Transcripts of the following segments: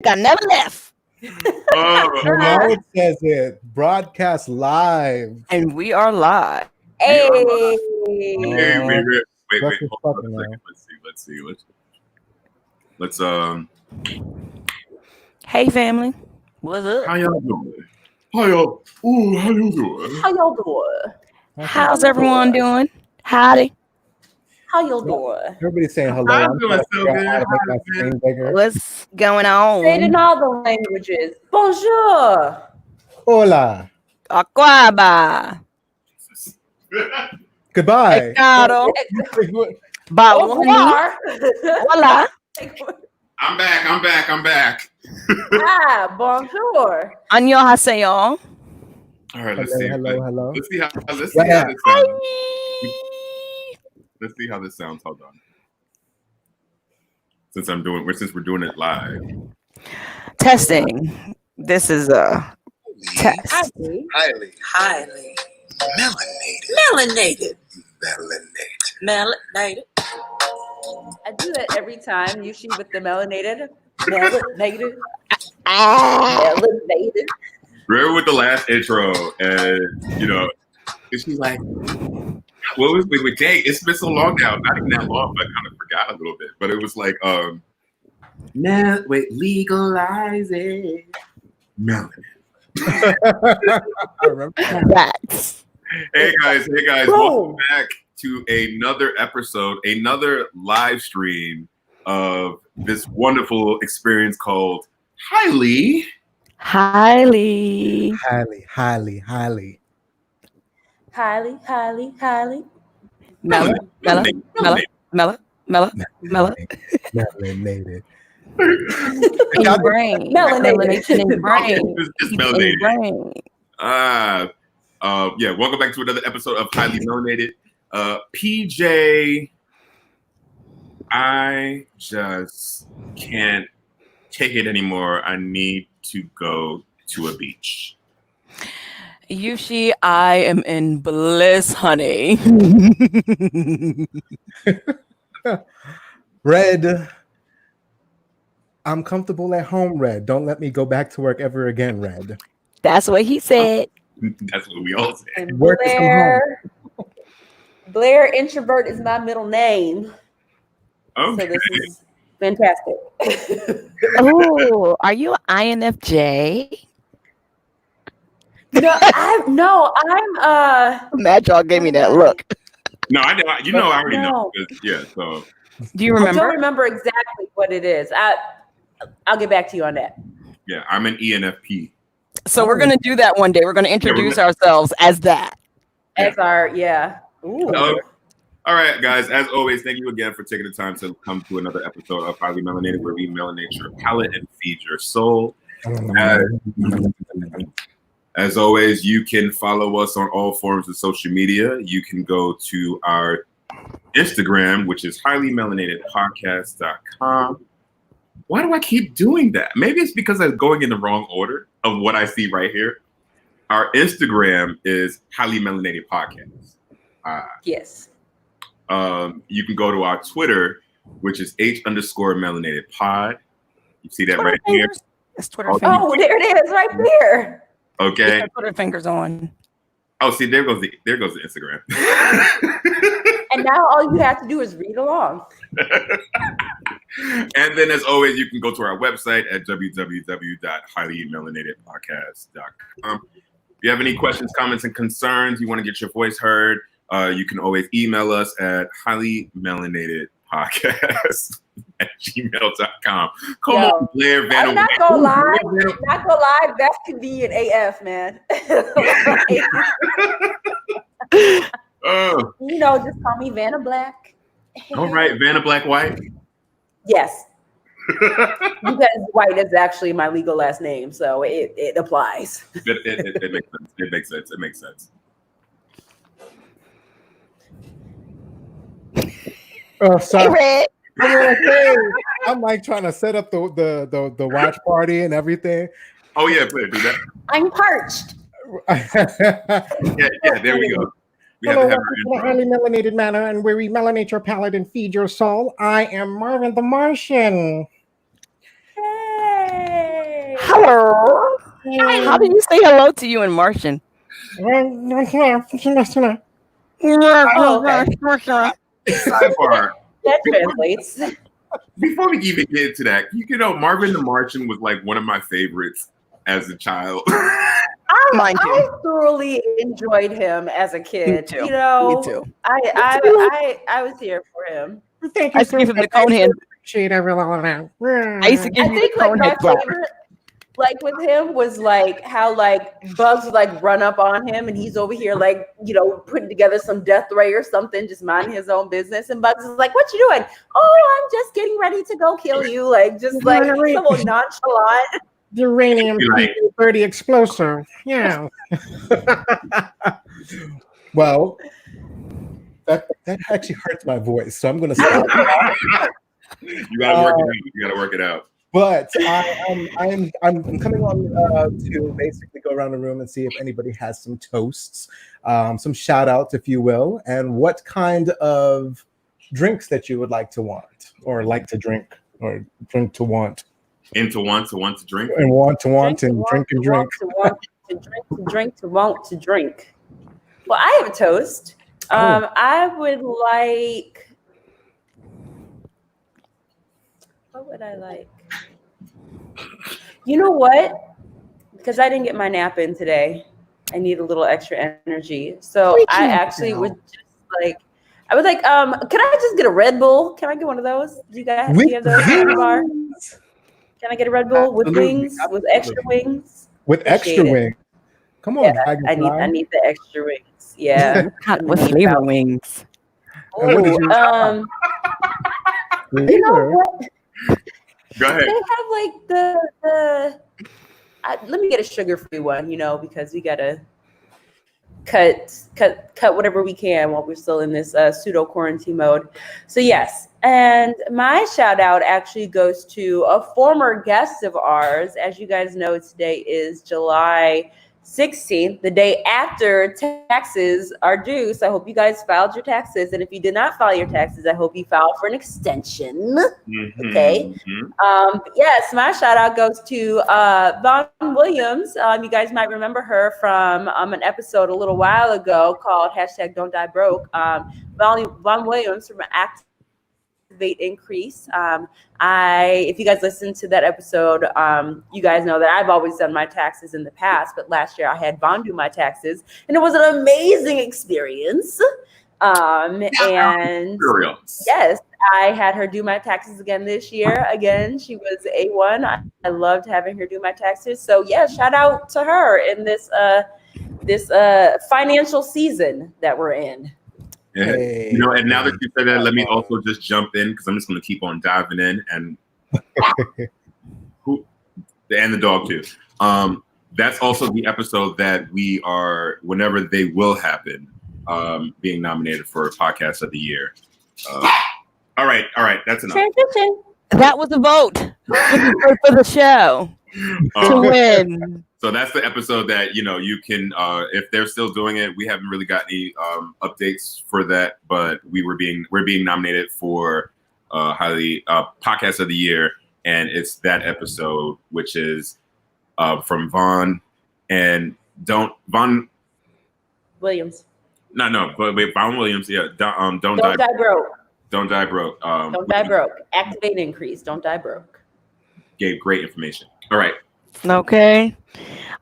I never left. Well, now it says it broadcast live. And we are live. Hey. Uh, Wait, breakfast hold on fucking a second. Let's see. Let's Hey, family. What's up? how y'all doing? How y'all doing? How y'all doing? How's everyone doing? Howdy. How y'all doing? Everybody's saying hello. I'm doing trying to so figure out good. how to make my Hi, screen bigger. What's going Say it in on? all the languages. Bonjour. Hola. Aquaba. Goodbye. Pecado. Au Bawani. revoir. Hola. I'm back. Ah, bonjour. Annyeonghaseyo. All right, let's see. Hello. Let's see how this Yeah. sounds. Let's see how this sounds. Hold on. Since we're doing it live. Testing. This is a test. Highly melanated. I do that every time, usually with the melanated. Melanated. Melanated. Remember with the last intro, and she's like, "What was wait, dang, it's been so long now. Not even that long, but I kind of forgot a little bit. But it was like, legalize it, melanin." I remember Facts. Hey guys, welcome back to another episode, another live stream of this wonderful experience called Highly. Highly. Mela. Melanated. In your brain. Melanation in your brain. It's In your melanated. brain. Yeah, welcome back to another episode of Highly Melanated. PJ, I just can't take it anymore. I need to go to a beach. Yushi, I am in bliss, honey. Red. I'm comfortable at home, Red. Don't let me go back to work ever again, Red. That's what he said. That's what we all say. And Work is from Blair Introvert is my middle name. Okay. So this is fantastic. Oh, are you an INFJ? I'm Mad y'all gave me that look. No, I know. I already know. No. Yeah, so. Do you I remember? don't remember exactly what it is. I'll get back to you on that. Yeah, I'm an ENFP. So we're gonna do that one day. We're gonna introduce ourselves as that. As our Ooh. All right, guys. As always, thank you again for taking the time to come to another episode of Highly Melanated, where we melanate your palate and feed your soul. As always, you can follow us on all forms of social media. You can go to our Instagram, which is highlymelanatedpodcast.com. Why do I keep doing that? Maybe it's because I'm going in the wrong order of what I see right here. Our Instagram is Highly Melanated Podcast. Yes. You can go to our Twitter, which is H_melanated pod. You see that Twitter right fingers. here? It's Twitter fingers. Oh, there it is, right there. Okay. Get your Twitter fingers on. Oh, see, there goes the Instagram. And now all you have to do is read along. And then, as always, you can go to our website at www.highlymelanatedpodcast.com. If you have any questions, comments, and concerns, you want to get your voice heard, you can always email us at highlymelanatedpodcast@gmail.com. Come on, Blair Van. I'm not gonna lie. That's convenient AF, man. Just call me Vanna Black. All right, Vanna Black White. Yes. Because White is actually my legal last name, so it applies. It makes sense. It makes sense. Oh, sorry. Hey, Red. I'm like trying to set up the watch party and everything. Oh yeah, Blair, do that. I'm parched. Yeah, there we go. We Hello, have to have welcome to the Highly Melanated Manor, and where we melanate your palate and feed your soul. I am Marvin the Martian. Hey. How do you say hello to you in Martian? Oh, okay. Sidebar. That translates. Before we even get into that, you know, Marvin the Martian was like one of my favorites as a child. I thoroughly enjoyed him as a kid. Me too. You know, Me too. I was here for him. I used to give him the cone hand. I used to give I you the think like cone my head slap. favorite, like with him, was like how like Bugs would like run up on him and he's over here like, you know, putting together some death ray or something, just minding his own business. And Bugs is like, "What you doing?" "Oh, I'm just getting ready to go kill you." Like just like so nonchalant. Uranium 30 explosive. Yeah. Well, that actually hurts my voice, so I'm going to stop. You gotta work it out. You gotta work it out. But I'm coming on to basically go around the room and see if anybody has some toasts, some shout outs, if you will, and what kind of drinks that you would like to want, or like to drink, or drink to want. Into want to drink. And want to want and drink and drink. To want to drink to drink to want to drink. Well, I have a toast. I would like. What would I like? You know what? Because I didn't get my nap in today, I need a little extra energy. So I actually would just like. I would like. Can I just get a Red Bull? Can I get one of those? Do you have those at the bar? Can I get a Red Bull with wings, with extra wings? With extra wings. Come on, yeah, I need the extra wings. Yeah, with flavor wings. Ooh, you know what? Go ahead. They have like the let me get a sugar-free one, you know, because we gotta cut whatever we can while we're still in this pseudo quarantine mode. So yes, and my shout out actually goes to a former guest of ours. As you guys know, today is July 16th, the day after taxes are due. So I hope you guys filed your taxes. And if you did not file your taxes, I hope you filed for an extension. Okay. Yes, my shout out goes to Vaughn Williams. You guys might remember her from an episode a little while ago called #Don'tDieBroke. Vaughn Williams from Activate Increase. If you guys listened to that episode, you guys know that I've always done my taxes in the past, but last year I had Vaughn do my taxes, and it was an amazing experience. And yes, I had her do my taxes again this year. Again, she was A1. I loved having her do my taxes. So yeah, shout out to her in this financial season that we're in. Hey. You know, and now that you said that, let me also just jump in because I'm just going to keep on diving in and the dog too. That's also the episode that we are, whenever they will happen, being nominated for Podcast of the Year. All right, that's enough. Transition. That was a vote for the show to win. So that's the episode that, you know, you can, if they're still doing it, we haven't really got any updates for that, but we're being nominated for Podcast of the Year, and it's that episode, which is from Vaughn and Vaughn Williams. But Vaughn Williams, yeah. Don't die broke. Don't die broke. Don't die broke. Activate Increase. Don't die broke. Gave great information. All right. Okay.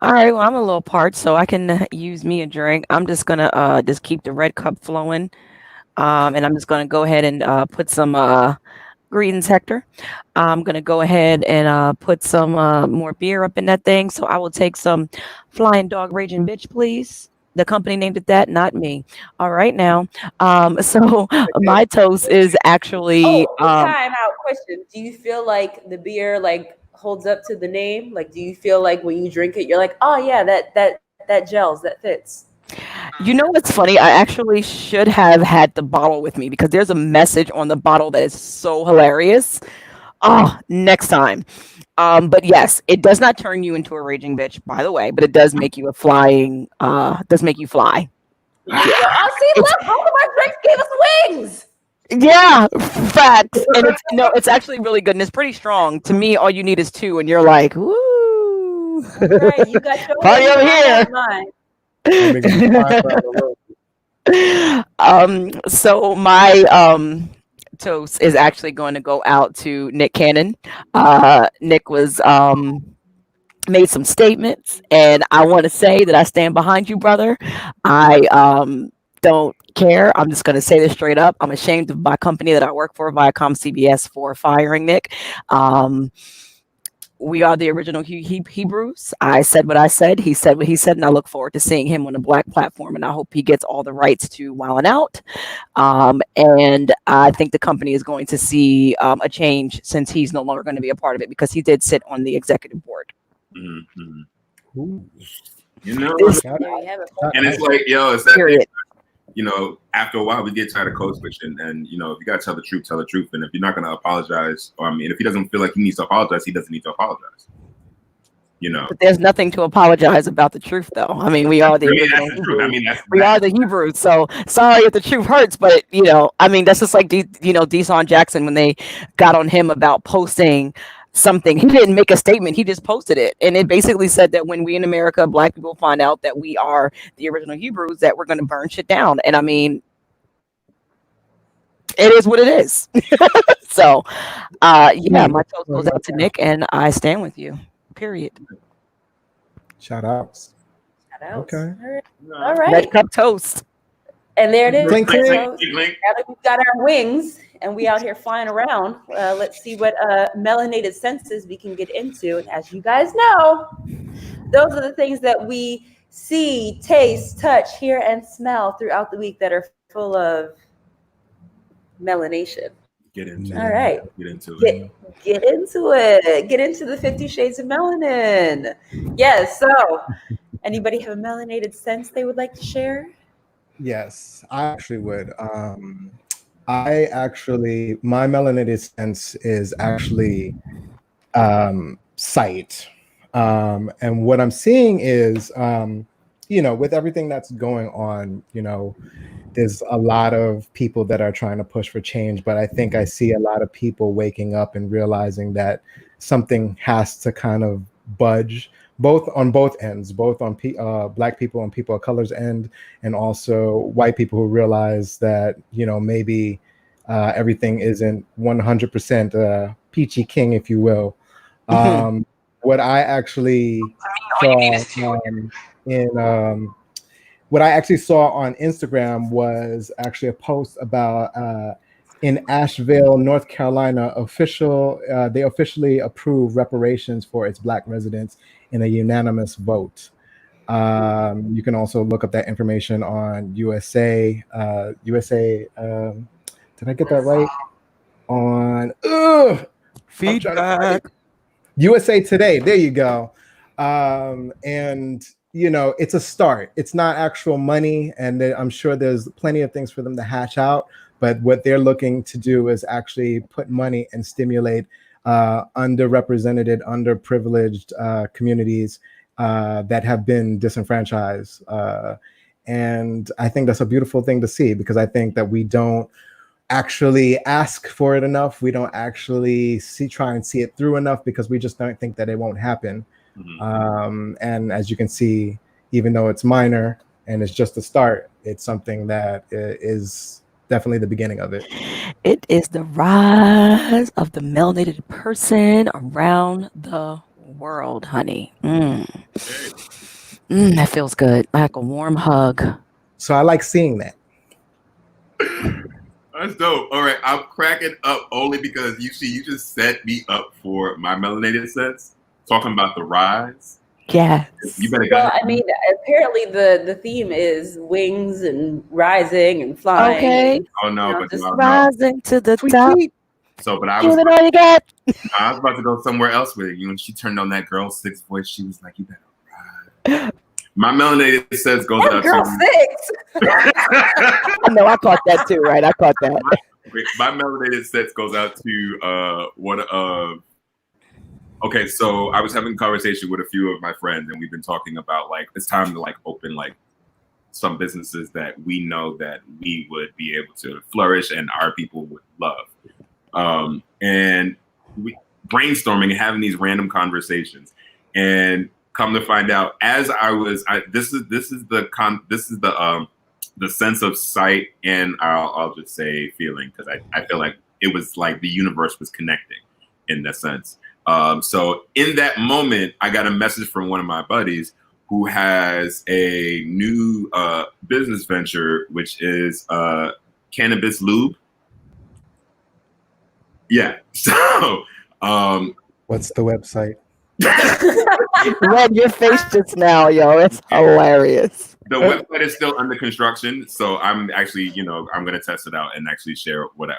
All right. Well, I'm a little part, so I can use me a drink. I'm just gonna just keep the red cup flowing, and I'm just gonna go ahead and put some greetings, Hector. I'm gonna go ahead and put some more beer up in that thing. So I will take some Flying Dog Raging Bitch, please. The company named it that, not me. All right now. So my toast is actually time out question. Do you feel like the beer like holds up to the name? Like, do you feel like when you drink it, you're like, oh yeah, that gels, that fits? You know what's funny? I actually should have had the bottle with me because there's a message on the bottle that is so hilarious. Oh, next time. But yes, it does not turn you into a raging bitch, by the way, but it does make you does make you fly. Yeah. Oh, see, look, both of our drinks gave us wings. Yeah, facts. And it's actually really good and it's pretty strong. To me, all you need is 2 and you're like, woo. Right, you got your Party wings, over and I here. have mine. And we're gonna be flying around the room. So my toast is actually going to go out to Nick Cannon. Nick was made some statements, and I want to say that I stand behind you, brother. I don't care. I'm just going to say this straight up. I'm ashamed of my company that I work for, Viacom CBS, for firing Nick. Um, we are the original Hebrews. I said what I said. He said what he said, and I look forward to seeing him on a black platform. And I hope he gets all the rights to Wildin' Out. And I think the company is going to see a change since he's no longer going to be a part of it because he did sit on the executive board. Ooh. You know, This Shout There out. you have it. Shout and it's out. like, yo, it's that thing. period. You know, after a while, we get tired of code switching, and you know, if you gotta tell the truth, tell the truth. And if you're not gonna apologize, or I mean, if he doesn't feel like he needs to apologize, he doesn't need to apologize. You know, But there's nothing to apologize about the truth, though. I mean, we are the I mean, original that's the truth. I Hebrews. mean, that's We are the Hebrews. So sorry if the truth hurts, but I mean, that's just like Deshaun Jackson when they got on him about posting something. He didn't make a statement. He just posted it, and it basically said that when we in America, Black people find out that we are the original Hebrews, that we're going to burn shit down. And I mean, it is what it is. So, yeah, my toast goes out to Nick, and I stand with you. Period. Shout outs. Shout outs. Okay. All right. Red cup toast. And there it is. Clink, clink. So, now that we've got our wings and we out here flying around, let's see what melanated senses we can get into. And as you guys know, those are the things that we see, taste, touch, hear, and smell throughout the week that are full of melanation. Get into All it. right. Get into it. Get into it. Get into the 50 Shades of Melanin. Yes. So, anybody have a melanated sense they would like to share? Yes, I actually would. My melanated sense is actually sight. And what I'm seeing is, with everything that's going on, there's a lot of people that are trying to push for change, but I think I see a lot of people waking up and realizing that something has to kind of budge, both on both ends, both on Black people and people of color's end, and also white people who realize that maybe everything isn't 100% peachy king, if you will. What I actually saw what I actually saw on Instagram was actually a post about in Asheville, North Carolina, they officially approved reparations for its Black residents in a unanimous vote. You can also look up that information on USA. Did I get that right? On Feedback. USA Today. There you go. And it's a start. It's not actual money, and I'm sure there's plenty of things for them to hash out. But what they're looking to do is actually put money and stimulate underrepresented, underprivileged communities that have been disenfranchised. And I think that's a beautiful thing to see, because I think that we don't actually ask for it enough. We don't actually try and see it through enough, because we just don't think that it won't happen. And as you can see, even though it's minor and it's just a start, it's something that is definitely the beginning of it. It is the rise of the melanated person around the world, honey. That feels good. Like a warm hug. So I like seeing that. That's dope. All right, I'm cracking up only because you just set me up for my melanated sense, talking about the rise. Yes. You better go. Well, I mean, apparently the theme is wings and rising and flying. Okay. Oh no, but just no. Rising to the Tweet, top. tweet. So, but I Give was it all you got. about to go somewhere else with it. When she turned on that girl six voice, she was like, "You better ride." My melanated sense goes out girl to six. I know, I caught that too, right? I caught that. my melanated sense goes out to one of. Okay, so I was having a conversation with a few of my friends, and we've been talking about like it's time to like open like some businesses that we know that we would be able to flourish and our people would love. And we brainstorming and having these random conversations. And come to find out, as this is the sense of sight, and I'll just say feeling, because I feel like it was like the universe was connecting in that sense. So in that moment, I got a message from one of my buddies who has a new business venture, which is cannabis lube. Yeah. So What's the website? Red, your face just now, yo. It's hilarious. the website is still under construction, so I'm actually, I'm gonna test it out and actually share what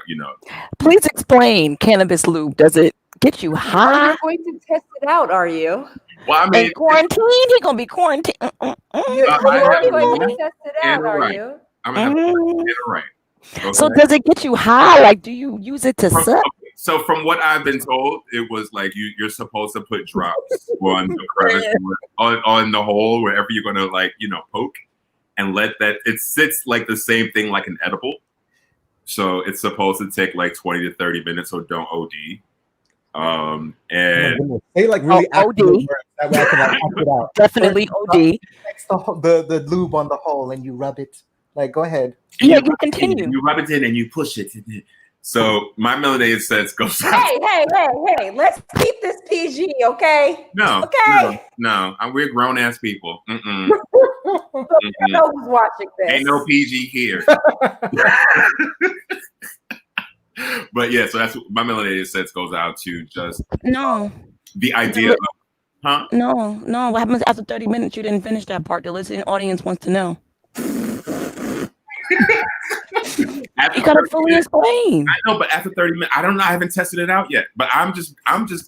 Please explain cannabis lube. Does it get you Are high? you going to test it out? Are you? Well, I mean, In quarantine? He gonna be quarantined. You I are have going one to test it and out, a are right. you? I'm gonna have to get it right. Okay? So does it get you high? Like, do you use it to suck? So from what I've been told, it was like you're supposed to put drops on the crevice, on the hole, wherever you're gonna poke, and let that it sits like the same thing like an edible. So it's supposed to take like 20 to 30 minutes, so don't OD. And they like really OD. words, that way I can like act it out. Definitely OD. Next the lube on the hole and you rub it. Like, go ahead. Yeah, you continue. You rub it in and you push it. So my melanated sense goes out. Hey, let's keep this PG, okay? No, Okay. no, we're grown ass people. I know who's watching this. Ain't no PG here. But yeah, so that's my melanated sense goes out to just No. the idea of, huh? No. What happens after 30 minutes? You didn't finish that part. The listening audience wants to know. You gotta fully explain. I know, but after 30 minutes, I don't know. I haven't tested it out yet. But I'm just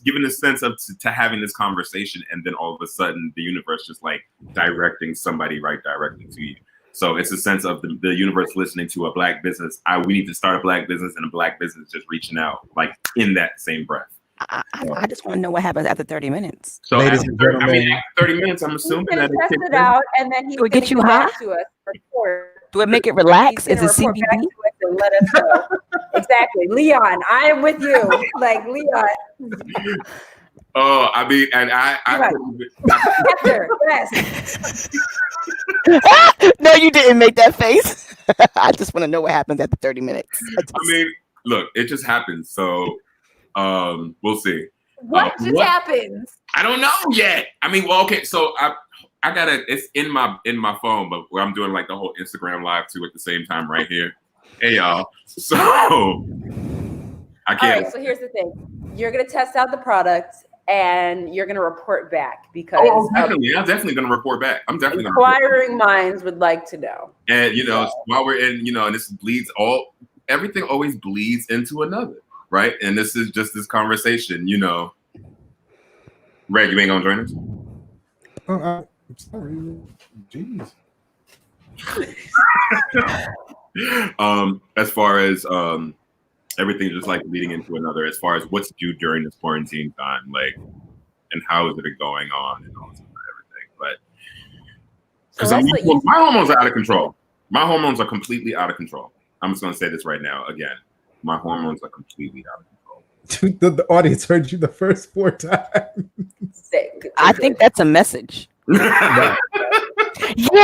giving a sense of to having this conversation, and then all of a sudden, the universe just like directing somebody right directly to you. So it's a sense of the universe listening to a black business. We need to start a black business, and a black business just reaching out like in that same breath. I just want to know what happens after 30 minutes. So Ladies after, and gentlemen, after 30 minutes, I'm assuming that test it out, and then he's Do it going get to you get high? back to us. Report. Do it make it relax? He's Is it gonna report back CBD? to us and let us know. Exactly, Leon. I am with you. Like Leon. Oh, I mean, and Hector, yes. No, you didn't make that face. I just want to know what happens after 30 minutes. I mean, look, it just happens. So we'll see. What just happens? I don't know yet. I mean, well, okay, so I got it's in my phone, but where I'm doing like the whole Instagram live too at the same time right here. Hey y'all. So I can't. All right, so here's the thing. You're gonna test out the product and you're gonna report back because definitely. I'm definitely gonna report back. I'm definitely gonna inquiring minds would like to know. And while we're in, and this bleeds everything always bleeds into another, right? And this is just this conversation, Reg, you ain't gonna join us? I'm sorry. Jeez. As far as everything just like leading into another, as far as what's due during this quarantine time, like, and how is it going on and all this everything. But because my hormones are out of control. My hormones are completely out of control. I'm just gonna say this right now again. My hormones are completely out of control. Dude, the audience heard you the first 4 times. I think that's a message. Yeah,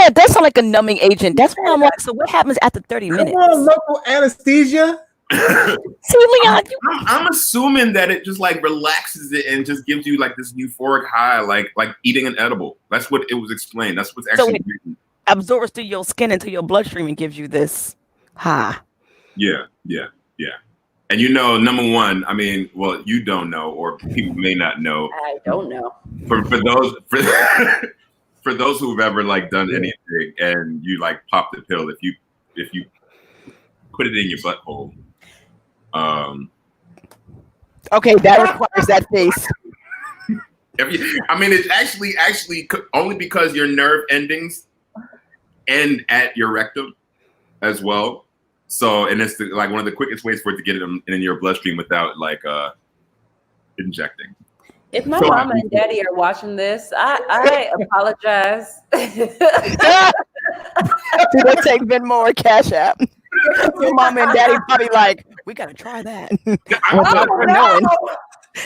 it does sound like a numbing agent. That's why I'm like, so what happens after 30 minutes? Come on, local anesthesia. See, Leon, I'm assuming that it just like relaxes it and just gives you like this euphoric high, like eating an edible. That's what it was explained. That's what's actually absorbs through your skin into your bloodstream and gives you this high. Yeah. And number one, I mean, well, you don't know, or people may not know. I don't know. For those who've ever like done anything and you like pop the pill, if you put it in your butthole. Okay, that requires that face. It's actually only because your nerve endings end at your rectum as well. So, and it's like one of the quickest ways for it to get it in your bloodstream without like injecting. If my mama and daddy are watching this, I apologize. Do they take Venmo or Cash App? Your mama and daddy probably like, we gotta try that. Oh, no.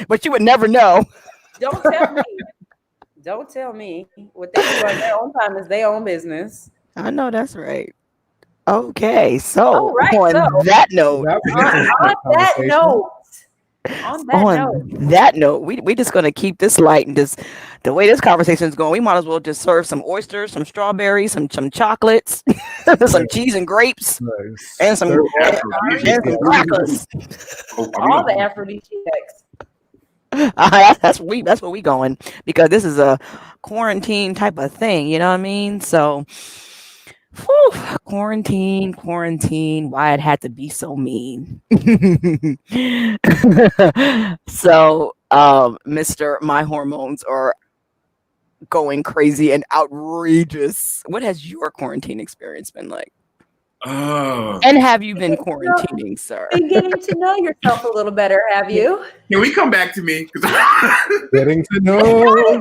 But you would never know. Don't tell me. Don't tell me what they do on their own time is their own business. I know that's right. Okay, so All right. So on that note, That was on, interesting on that conversation. note, on that note, on that note, we just gonna keep this light and just the way this conversation is going, we might as well just serve some oysters, some strawberries, some chocolates, some cheese and grapes, and some Serve all and some crackers. Oh, are we all the gonna- aphrodisiacs. That's where we going because this is a quarantine type of thing. You know what I mean? So, whew, quarantine. Why it had to be so mean? So, Mister, my hormones are going crazy and outrageous. What has your quarantine experience been like? Oh, And have you been quarantining, sir? Been getting to know yourself a little better, have you? can we come back to me? 'Cause- getting to know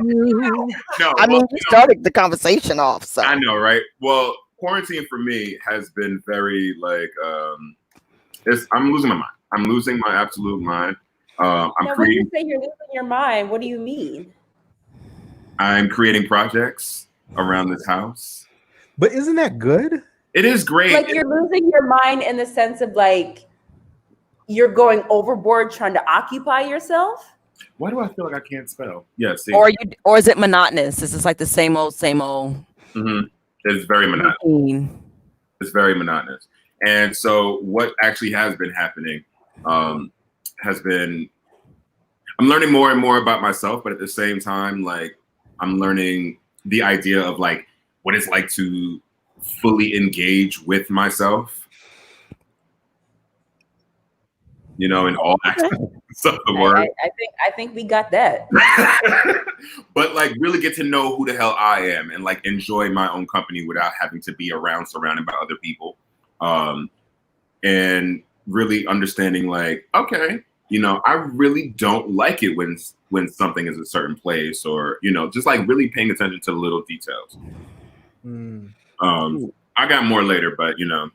you. no, I mean, well, you started the conversation off, so I know, right? Well, quarantine for me has been very like I'm losing my mind. I'm losing my absolute mind. I'm Now, when you creating say you're losing your mind, what do you mean? I'm creating projects around this house. But isn't that good? It is great. Like you're losing your mind in the sense of like you're going overboard trying to occupy yourself. Why do I feel like I can't spell? Yeah, see. or is it monotonous? Is this like the same old Mhm. It's very monotonous. routine? It's very monotonous. And so what actually has been happening has been I'm learning more and more about myself, but at the same time, like I'm learning the idea of like what it's like to fully engage with myself, you know, in all aspects of the word. I think we got that. But like really get to know who the hell I am and like enjoy my own company without having to be surrounded by other people. And really understanding like, okay, you know, I really don't like it when something is a certain place or, you know, just like really paying attention to the little details. I got more later, but you know,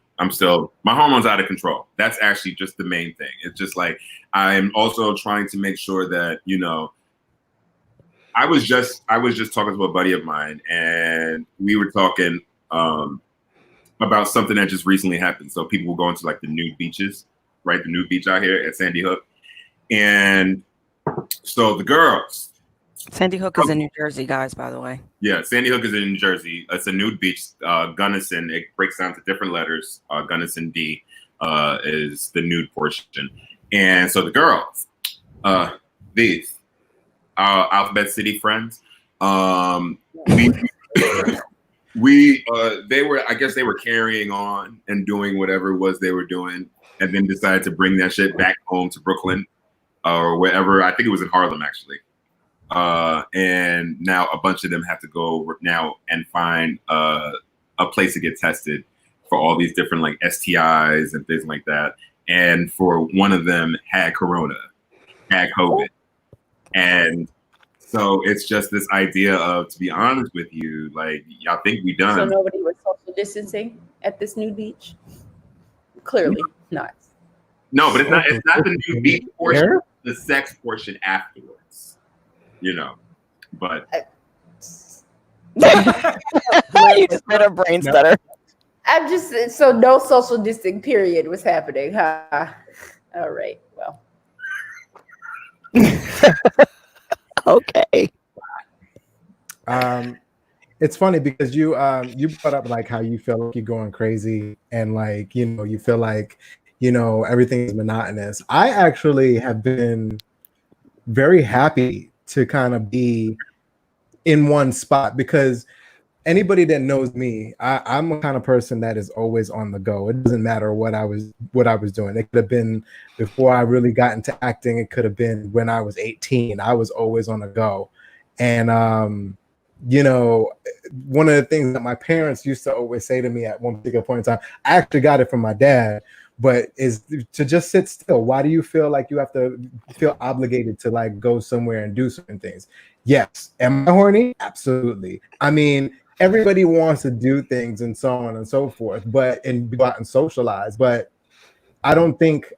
my hormones out of control. That's actually just the main thing. It's just like I'm also trying to make sure that, you know, I was just talking to a buddy of mine and we were talking about something that just recently happened. So people were going to like the nude beaches, right? The nude beach out here at Sandy Hook. And so the girls. Sandy Hook is in New Jersey, guys, by the way. Yeah, Sandy Hook is in New Jersey. It's a nude beach. Gunnison, it breaks down to different letters. Gunnison D is the nude portion. And so the girls, these, our Alphabet City friends, they were, I guess they were carrying on and doing whatever it was they were doing, and then decided to bring that shit back home to Brooklyn or wherever. I think it was in Harlem, actually. And now a bunch of them have to go now and find a place to get tested for all these different like STIs and things like that. And for one of them had COVID. And so it's just this idea of, to be honest with you, like, I think we done. So nobody was social distancing at this nude beach? Clearly not. No, but it's not the nude beach portion, the sex portion afterwards, you know, but. You just made a brain stutter. I'm just, so no social distancing period was happening, huh? All right, well. Okay. It's funny because you brought up like how you feel like you're going crazy and like, you know, you feel like, you know, everything is monotonous. I actually have been very happy to kind of be in one spot because anybody that knows me, I'm a kind of person that is always on the go. It doesn't matter what I was doing. It could have been before I really got into acting. It could have been when I was 18. I was always on the go. And you know, one of the things that my parents used to always say to me at one particular point in time, I actually got it from my dad, but is to just sit still. Why do you feel like you have to feel obligated to like go somewhere and do certain things? Yes. Am I horny? Absolutely. I mean, everybody wants to do things and so on and so forth, and go out and socialize. But I don't think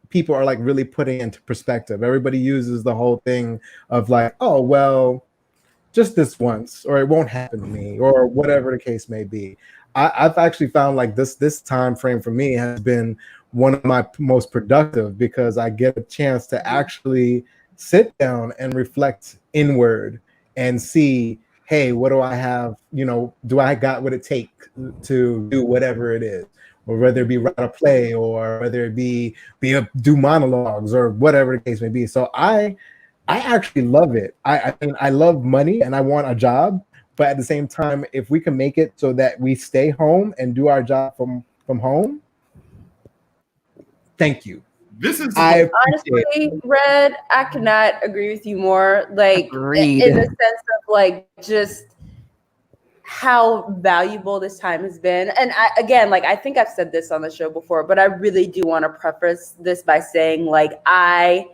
people are like really putting into perspective. Everybody uses the whole thing of like, oh, well, just this once, or it won't happen to me, or whatever the case may be. I've actually found like this time frame for me has been one of my most productive, because I get a chance to actually sit down and reflect inward and see, hey, what do I have? Do I got what it takes to do whatever it is, or whether it be write a play, or whether it do monologues, or whatever the case may be. So I actually love it. I mean, I love money and I want a job, but at the same time, if we can make it so that we stay home and do our job from home, thank you. This is I appreciate Honestly, Red, I cannot agree with you more. Like Agreed. in the sense of like just how valuable this time has been. And again, like I think I've said this on the show before, but I really do want to preface this by saying like I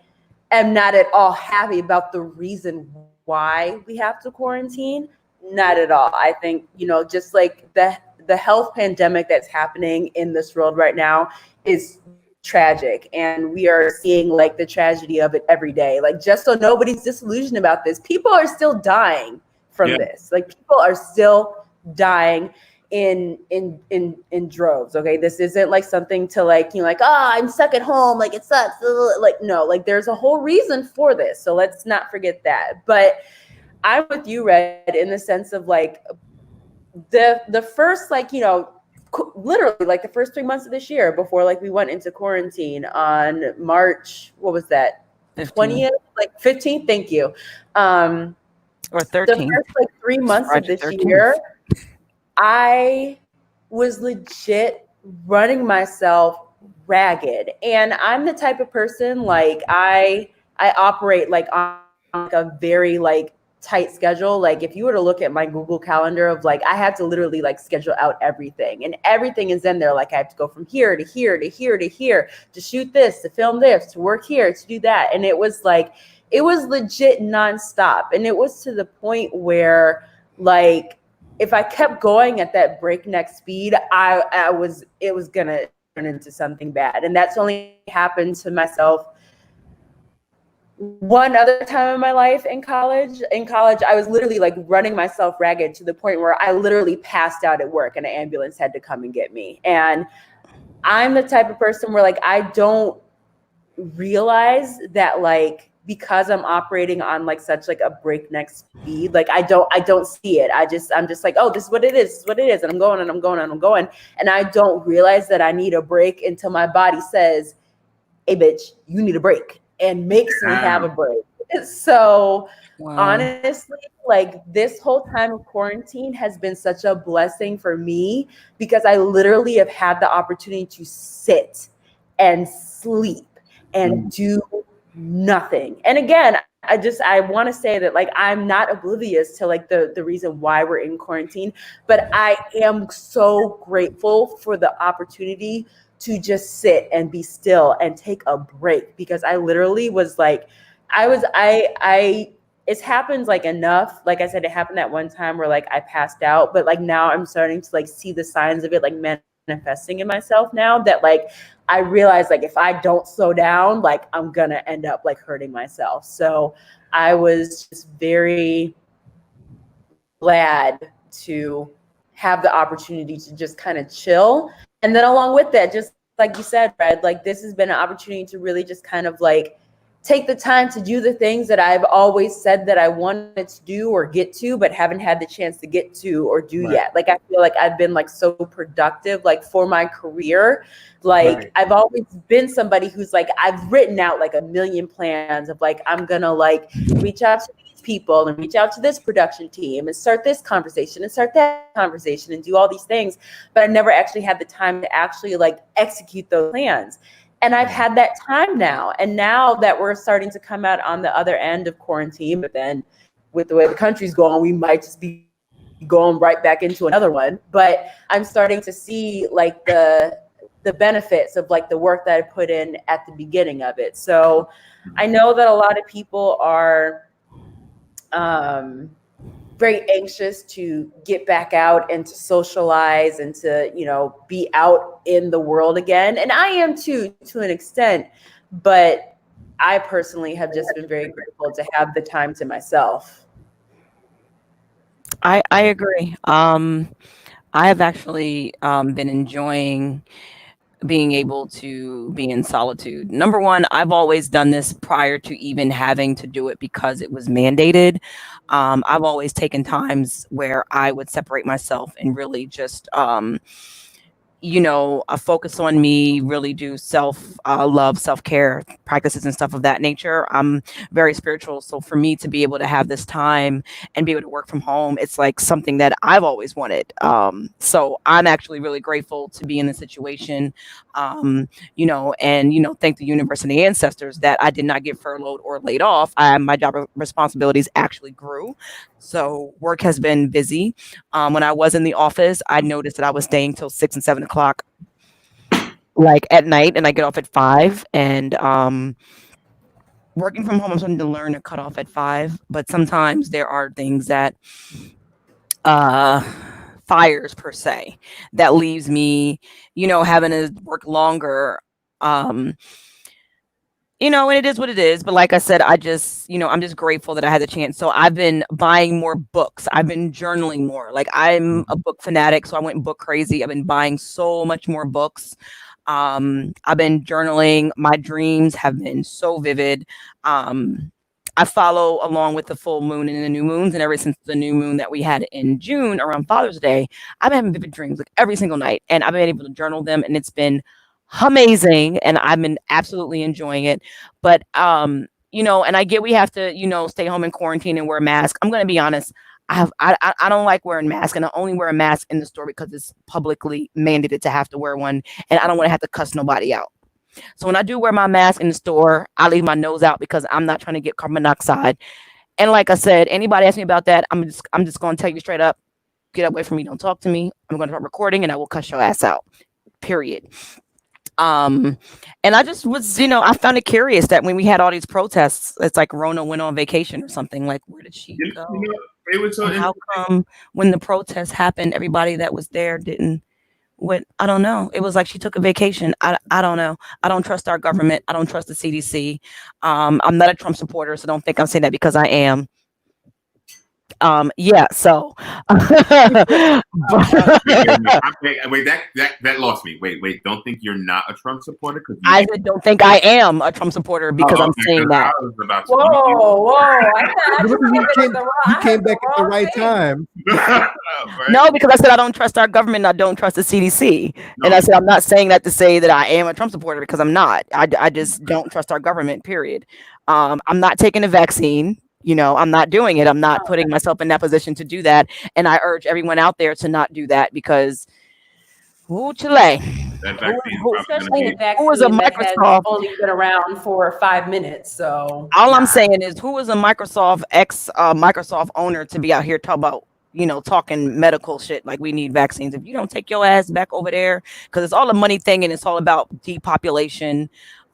am not at all happy about the reason why we have to quarantine. Not at all. I think, just like the health pandemic that's happening in this world right now is tragic, and we are seeing like the tragedy of it every day. Like, just so nobody's disillusioned about this, people are still dying from this. Like, people are still dying in droves. Okay, this isn't like something to like, like, oh, I'm stuck at home, like it sucks, like, no, like there's a whole reason for this, so let's not forget that. But I'm with you, Red, in the sense of like the first, like, literally like the first 3 months of this year before like we went into quarantine on March, what was that, 20th, like 15th, thank you, or 13th. the first like 3 months of this year, I was legit running myself ragged. And I'm the type of person, like I operate like on like a very like tight schedule. Like if you were to look at my Google Calendar of like, I had to literally like schedule out everything, and everything is in there. Like I have to go from here to here to here to here to shoot this, to film this, to work here, to do that. And it was like, it was legit nonstop. And it was to the point where like, if I kept going at that breakneck speed, it was gonna turn into something bad. And that's only happened to myself one other time in my life in college. In college, I was literally like running myself ragged to the point where I literally passed out at work and an ambulance had to come and get me. And I'm the type of person where like, I don't realize that like, because I'm operating on like such like a breakneck speed, like I don't see it. I'm just like, oh, this is what it is. This is what it is. And I'm going and I'm going and I'm going. And I don't realize that I need a break until my body says, hey, bitch, you need a break, and makes me have a break. So honestly, like this whole time of quarantine has been such a blessing for me, because I literally have had the opportunity to sit and sleep and do nothing. And again, I want to say that like I'm not oblivious to like the reason why we're in quarantine, but I am so grateful for the opportunity to just sit and be still and take a break, because I literally was like, it's happened like enough. Like I said, it happened that one time where like I passed out, but like now I'm starting to like see the signs of it like manifesting in myself now, that like I realize like if I don't slow down, like I'm gonna end up like hurting myself. So I was just very glad to have the opportunity to just kind of chill. And then along with that, just like you said, Red, like this has been an opportunity to really just kind of like take the time to do the things that I've always said that I wanted to do or get to, but haven't had the chance to get to or do yet. Like, I feel like I've been like so productive, like for my career. Like I've always been somebody who's like, I've written out like a million plans of like, I'm gonna like reach out to these people and reach out to this production team and start this conversation and start that conversation and do all these things. But I never actually had the time to actually like execute those plans. And I've had that time now. And now that we're starting to come out on the other end of quarantine, but then with the way the country's going, we might just be going right back into another one. But I'm starting to see like the benefits of like the work that I put in at the beginning of it. So I know that a lot of people are very anxious to get back out and to socialize and to, you know, be out in the world again. And I am too, to an extent, but I personally have just been very grateful to have the time to myself. I agree. I have actually been enjoying being able to be in solitude. Number one, I've always done this prior to even having to do it because it was mandated. I've always taken times where I would separate myself and really just a focus on me, really do self love, self care practices and stuff of that nature. I'm very spiritual. So for me to be able to have this time and be able to work from home, it's like something that I've always wanted. So I'm actually really grateful to be in the situation, thank the universe and the ancestors that I did not get furloughed or laid off. My job responsibilities actually grew. So work has been busy. When I was in the office, I noticed that I was staying till 6 and 7 o'clock, like at night, and I get off at 5. And working from home, I'm starting to learn to cut off at 5. But sometimes there are things that uh, fires per se that leaves me, having to work longer. Um, and it is what it is. But like I said, I'm just grateful that I had the chance. So I've been buying more books. I've been journaling more. Like I'm a book fanatic, so I went book crazy. I've been buying so much more books. I've been journaling. My dreams have been so vivid. I follow along with the full moon and the new moons, and ever since the new moon that we had in June around Father's Day, I've been having vivid dreams like every single night, and I've been able to journal them, and it's been amazing, and I've been absolutely enjoying it. But and I get we have to, stay home in quarantine and wear a mask. I'm gonna be honest. I don't like wearing masks, and I only wear a mask in the store because it's publicly mandated to have to wear one, and I don't want to have to cuss nobody out. So when I do wear my mask in the store, I leave my nose out because I'm not trying to get carbon monoxide. And like I said, anybody ask me about that, I'm just going to tell you straight up, get away from me, don't talk to me. I'm going to start recording, and I will cuss your ass out. Period. And I just was, I found it curious that when we had all these protests, it's like Rona went on vacation or something. Like, where did she go? It was so And how come when the protests happened, everybody that was there didn't? What I don't know. It was like she took a vacation. I don't know. I don't trust our government. I don't trust the CDC. I'm not a Trump supporter, so don't think I'm saying that because I am. Yeah. So, wait, that lost me. Wait, don't think you're not a Trump supporter because I don't think I am a Trump supporter because I'm saying that. I was about to Whoa! You came back at the right time. Right? No, because I said I don't trust our government. I don't trust the CDC, and I said I'm not saying that to say that I am a Trump supporter because I'm not. I just don't trust our government. Period. I'm not taking a vaccine. I'm not doing it. I'm not putting myself in that position to do that. And I urge everyone out there to not do that because Chile. Especially the vaccine who is a that Microsoft? has only been around for 5 minutes. So all I'm saying is, who is a Microsoft Microsoft owner to be out here talking about, talking medical shit like we need vaccines? If you don't take your ass back over there, because it's all a money thing and it's all about depopulation.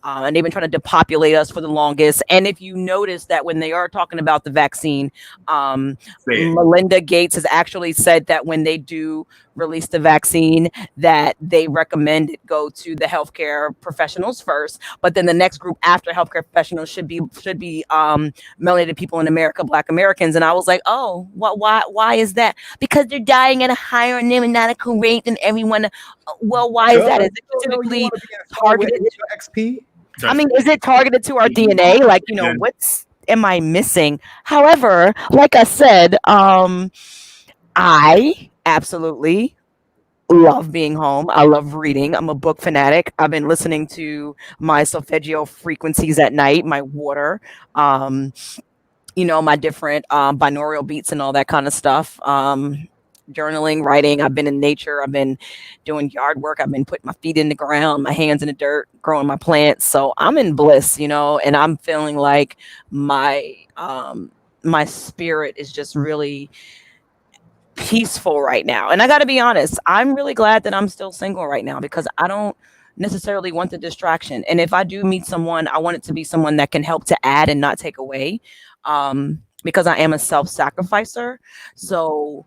And they've been trying to depopulate us for the longest. And if you notice that when they are talking about the vaccine, Melinda Gates has actually said that when they do release the vaccine, that they recommend it go to the healthcare professionals first. But then the next group after healthcare professionals should be melanated people in America, Black Americans. And I was like, oh, why is that? Because they're dying at a higher neurological rate than everyone. Well, why is that? Is it specifically targeted to XP? I mean, is it targeted to our DNA? Like, what's am I missing? However, like I said, I absolutely love being home. I love reading. I'm a book fanatic. I've been listening to my solfeggio frequencies at night, my water, my different binaural beats and all that kind of stuff. Journaling, writing. I've been in nature. I've been doing yard work. I've been putting my feet in the ground, my hands in the dirt, growing my plants. So I'm in bliss, and I'm feeling like my spirit is just really peaceful right now. And I got to be honest, I'm really glad that I'm still single right now because I don't necessarily want the distraction. And if I do meet someone, I want it to be someone that can help to add and not take away, because I am a self-sacrificer. So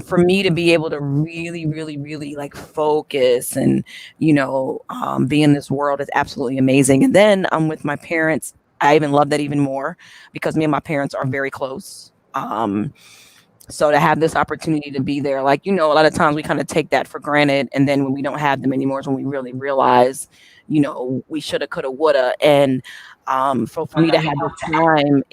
for me to be able to really, really, really like focus and, be in this world is absolutely amazing. And then I'm with my parents. I even love that even more because me and my parents are very close. So to have this opportunity to be there, like, a lot of times we kind of take that for granted. And then when we don't have them anymore is when we really realize, we shoulda, coulda, woulda. And for me to have this time,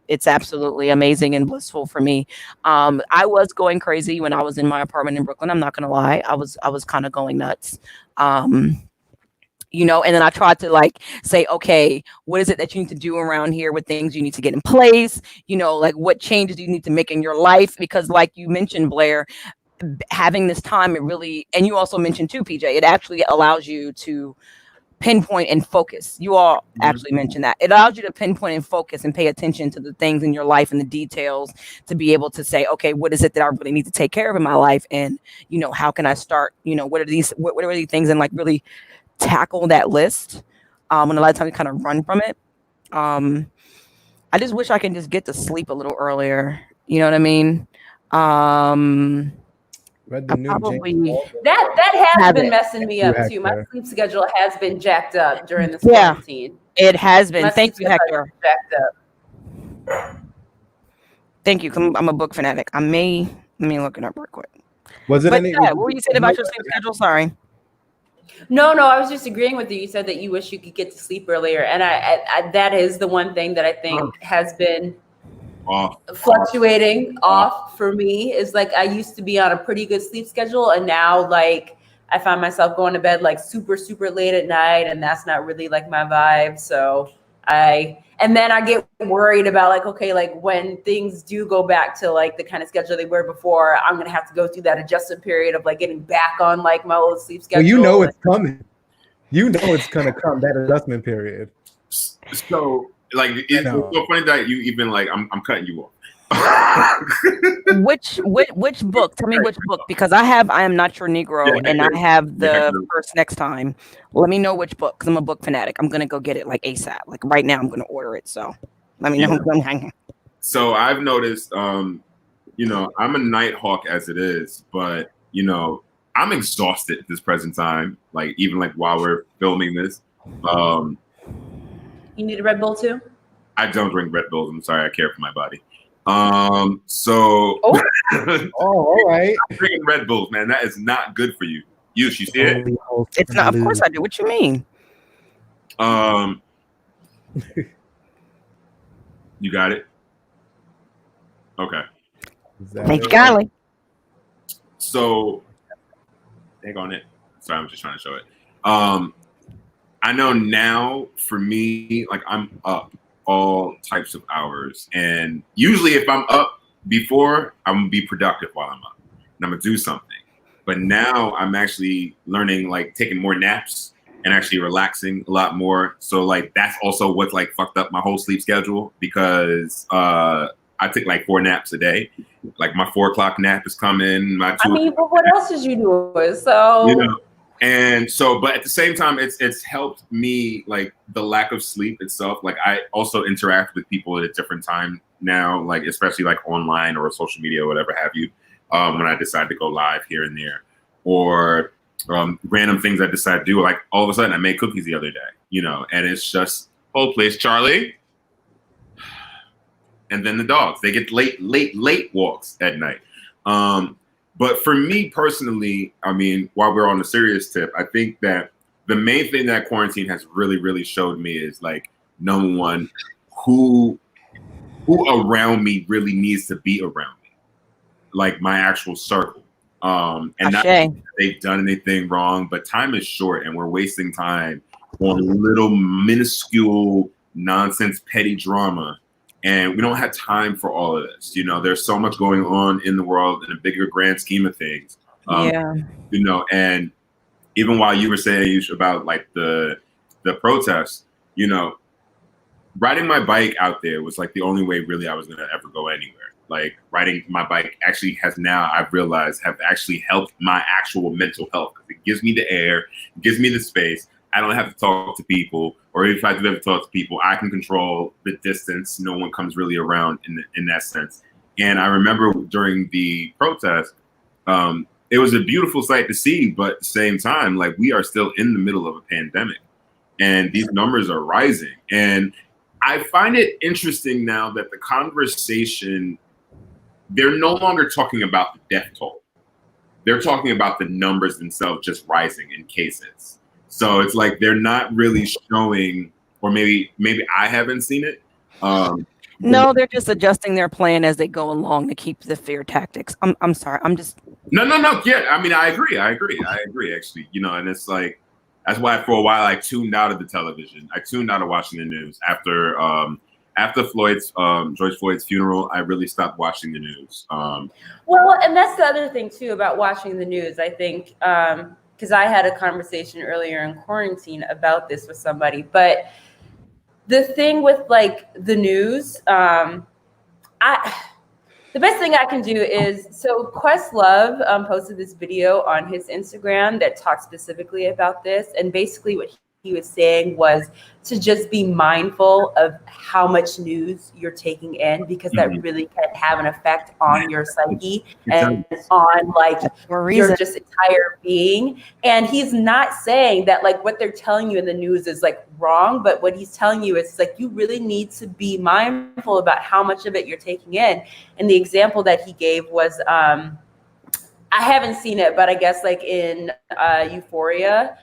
it's absolutely amazing and blissful for me. I was going crazy when I was in my apartment in Brooklyn. I'm not gonna lie. I was kind of going nuts. Um, and then I tried to like say, okay, what is it that you need to do around here? What things you need to get in place? Like what changes do you need to make in your life? Because like you mentioned, Blair, having this time, it really, and you also mentioned too, PJ, it actually allows you to pinpoint and focus. You all actually mentioned that. It allows you to pinpoint and focus and pay attention to the things in your life and the details to be able to say, okay, what is it that I really need to take care of in my life? And, how can I start? What are these things, and like really tackle that list. And a lot of times we kind of run from it. Um, I just wish I can just get to sleep a little earlier. You know what I mean? Read I the new James probably Baldwin. That has have been it. messing me You, up too. My Hector. sleep schedule has been jacked up during this Yeah, quarantine. it has My been. sleep Thank you, schedule has Hector. been jacked up. Thank you. 'Cause I'm a book fanatic. Let me look it up real quick. Was it But any? yeah, what were you saying about your sleep schedule? Sorry. No, I was just agreeing with you. You said that you wish you could get to sleep earlier, and I that is the one thing that I think has been Off. fluctuating off for me. Is like I used to be on a pretty good sleep schedule, and now like I find myself going to bed like super late at night, and that's not really like my vibe. So and then I get worried about like, okay, like when things do go back to like the kind of schedule they were before, I'm gonna have to go through that adjustment period of like getting back on like my old sleep schedule. Well, you know it's coming. You know it's gonna come, that adjustment period. So like it's so funny that you even like I'm cutting you off. Which book? Tell me which book, because I am Not Your Negro, and I have the first Next Time. Let me know which book, because I'm a book fanatic. I'm gonna go get it like ASAP. Like right now, I'm gonna order it. So let me know. So I've noticed, I'm a night hawk as it is, but I'm exhausted at this present time. Like even like while we're filming this, you need a Red Bull too. I don't drink Red Bulls. I'm sorry, I care for my body. So all right. I'm drinking Red Bulls, man. That is not good for you. You see it? It's not. Of course I do. What you mean? You got it. Okay. Thank you, kindly. So, hang on it. Sorry, I'm just trying to show it. I know now for me, like I'm up all types of hours, and usually if I'm up before, I'm gonna be productive while I'm up, and I'm gonna do something. But now I'm actually learning, like taking more naps and actually relaxing a lot more. So like that's also what's like fucked up my whole sleep schedule, because I take like 4 naps a day. Like my 4 o'clock nap is coming. My 2. I mean, but what else is you doing? So and so, but at the same time, it's helped me, like the lack of sleep itself. Like I also interact with people at a different time now, like especially like online or social media or whatever have you. When I decide to go live here and there, or random things I decide to do. Like all of a sudden I made cookies the other day, and it's just, hold please, Charlie. And then the dogs, they get late walks at night. But for me personally, I mean, while we're on a serious tip, I think that the main thing that quarantine has really, really showed me is like, number one, who around me really needs to be around me, like my actual circle. And not that they've done anything wrong, but time is short and we're wasting time on little minuscule nonsense, petty drama. And we don't have time for all of this. There's so much going on in the world in a bigger grand scheme of things. And even while you were saying about like the protests, riding my bike out there was like the only way really I was going to ever go anywhere. Like riding my bike actually has now, I've realized, have actually helped my actual mental health, because it gives me the air, it gives me the space. I don't have to talk to people, or if I do have to talk to people, I can control the distance. No one comes really around in that sense. And I remember during the protest, it was a beautiful sight to see, but at the same time, like we are still in the middle of a pandemic, and these numbers are rising. And I find it interesting now that the conversation they're no longer talking about the death toll. They're talking about the numbers themselves just rising in cases. So it's like they're not really showing, or maybe I haven't seen it. No, they're just adjusting their plan as they go along to keep the fear tactics. I'm sorry. I'm just No. Yeah, I mean, I agree. Actually, and it's like that's why for a while I tuned out of the television. I tuned out of watching the news after George Floyd's funeral. I really stopped watching the news. Well, and that's the other thing too about watching the news. I think because I had a conversation earlier in quarantine about this with somebody, but the thing with like the news, the best thing I can do is, so Questlove posted this video on his Instagram that talks specifically about this, and basically what he was saying was to just be mindful of how much news you're taking in, because that really can have an effect on your psyche and on like your just entire being. And he's not saying that like what they're telling you in the news is like wrong, but what he's telling you is like you really need to be mindful about how much of it you're taking in. And the example that he gave was I haven't seen it, but I guess like in Euphoria,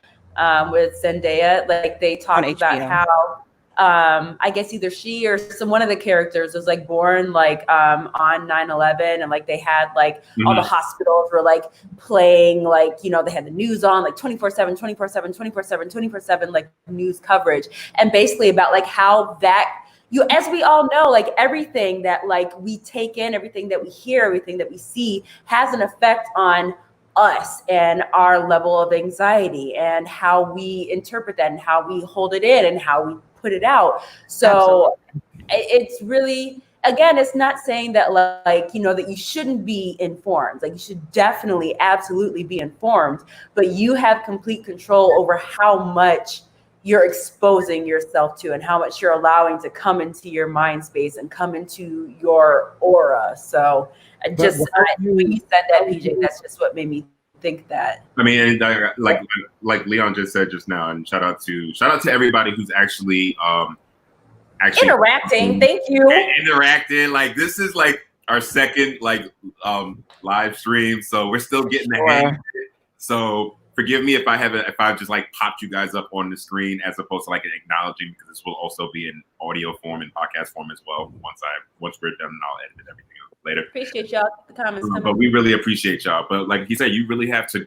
with Zendaya, like they talked about how I guess either she or one of the characters was like born like on 9/11, and like they had like all the hospitals were like playing like, they had the news on like 24/7 like news coverage, and basically about like how that as we all know, like everything that like we take in, everything that we hear, everything that we see has an effect on us and our level of anxiety and how we interpret that and how we hold it in and how we put it out. So it's really, again, it's not saying that like, that you shouldn't be informed. Like you should definitely, absolutely be informed, but you have complete control over how much you're exposing yourself to and how much you're allowing to come into your mind space and come into your aura. So when you said that, PJ, that's just what made me think that. I mean, like Leon just said just now, and shout out to everybody who's actually interacting. Thank you. Interacting. Like this is like our second live stream, so we're still getting the hang of it. So forgive me if I've just like popped you guys up on the screen as opposed to like an acknowledging, because this will also be in audio form and podcast form as well. Once we're done, and I'll edit everything up later. Appreciate y'all. The comments coming. But we really appreciate y'all. But like he said, you really have to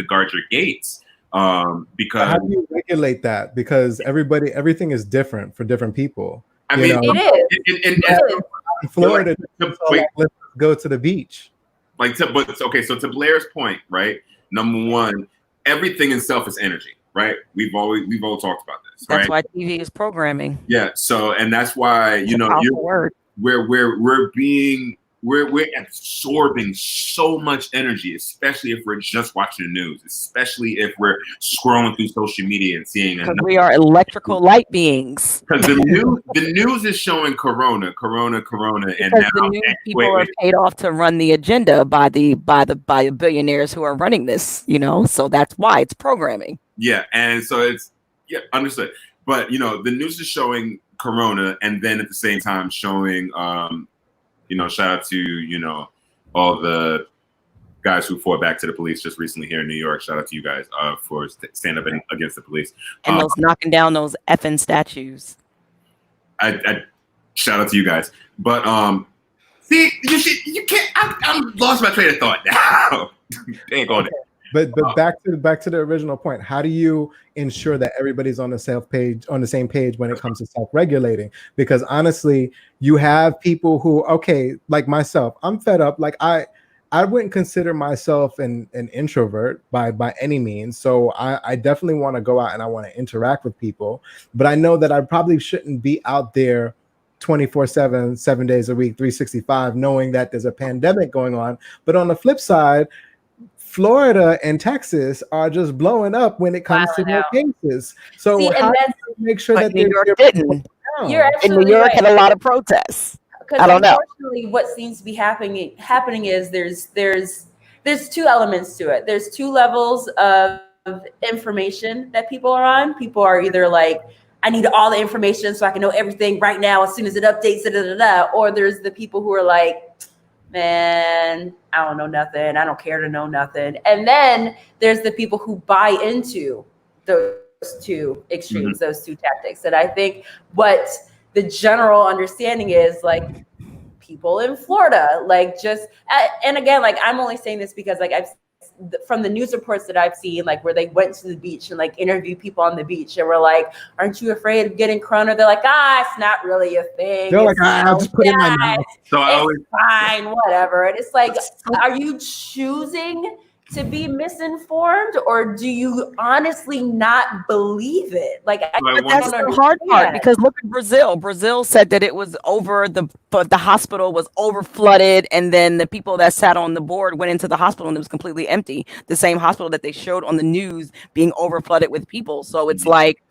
guard your gates. Because how do you regulate that? Because everything is different for different people. I mean, it is. In Florida, let's go to the beach. So to Blair's point, right? Number one, everything itself is energy, right? We've all talked about this. That's right? why TV is programming. Yeah. So, and that's why we're absorbing so much energy, especially if we're just watching the news, especially if we're scrolling through social media and seeing. Because we are electrical light beings. Because the news is showing corona, and now the news people are paid off to run the agenda by the billionaires who are running this. So that's why it's programming. Yeah, and so understood. But the news is showing corona, and then at the same time showing shout out to, all the guys who fought back to the police just recently here in New York. Shout out to you guys for stand up against the police. And those knocking down those effing statues. I shout out to you guys. But see, you can't. I'm lost my train of thought now. Ain't going there. But back to the original point. How do you ensure that everybody's on the same page when it comes to self-regulating? Because honestly, you have people who, okay, like myself, I'm fed up. Like I wouldn't consider myself an introvert by any means. So I definitely want to go out and I want to interact with people. But I know that I probably shouldn't be out there 24/7, 7 days a week, 365, knowing that there's a pandemic going on. But on the flip side, Florida and Texas are just blowing up when it comes to their cases. So how do you make sure that New York didn't? You're absolutely and New York right. had a lot of protests. I don't know. Unfortunately, what seems to be happening is there's two elements to it. There's two levels of information that people are on. People are either like, I need all the information so I can know everything right now as soon as it updates, or there's the people who are like, man, I don't know nothing. I don't care to know nothing. And then there's the people who buy into those two extremes, those two tactics. And I think what the general understanding is like people in Florida, like just, and again, like I'm only saying this because like I've from the news reports that I've seen, like where they went to the beach and like interviewed people on the beach and were like, aren't you afraid of getting corona? They're like, it's not really a thing. They're like, I'll just put it in my mouth. So it's fine, whatever. And it's like, are you choosing to be misinformed, or do you honestly not believe it? Like, but that's the hard part, because look at Brazil. Brazil said that it was the hospital was over flooded, and then the people that sat on the board went into the hospital and it was completely empty. The same hospital that they showed on the news being over flooded with people. So it's like,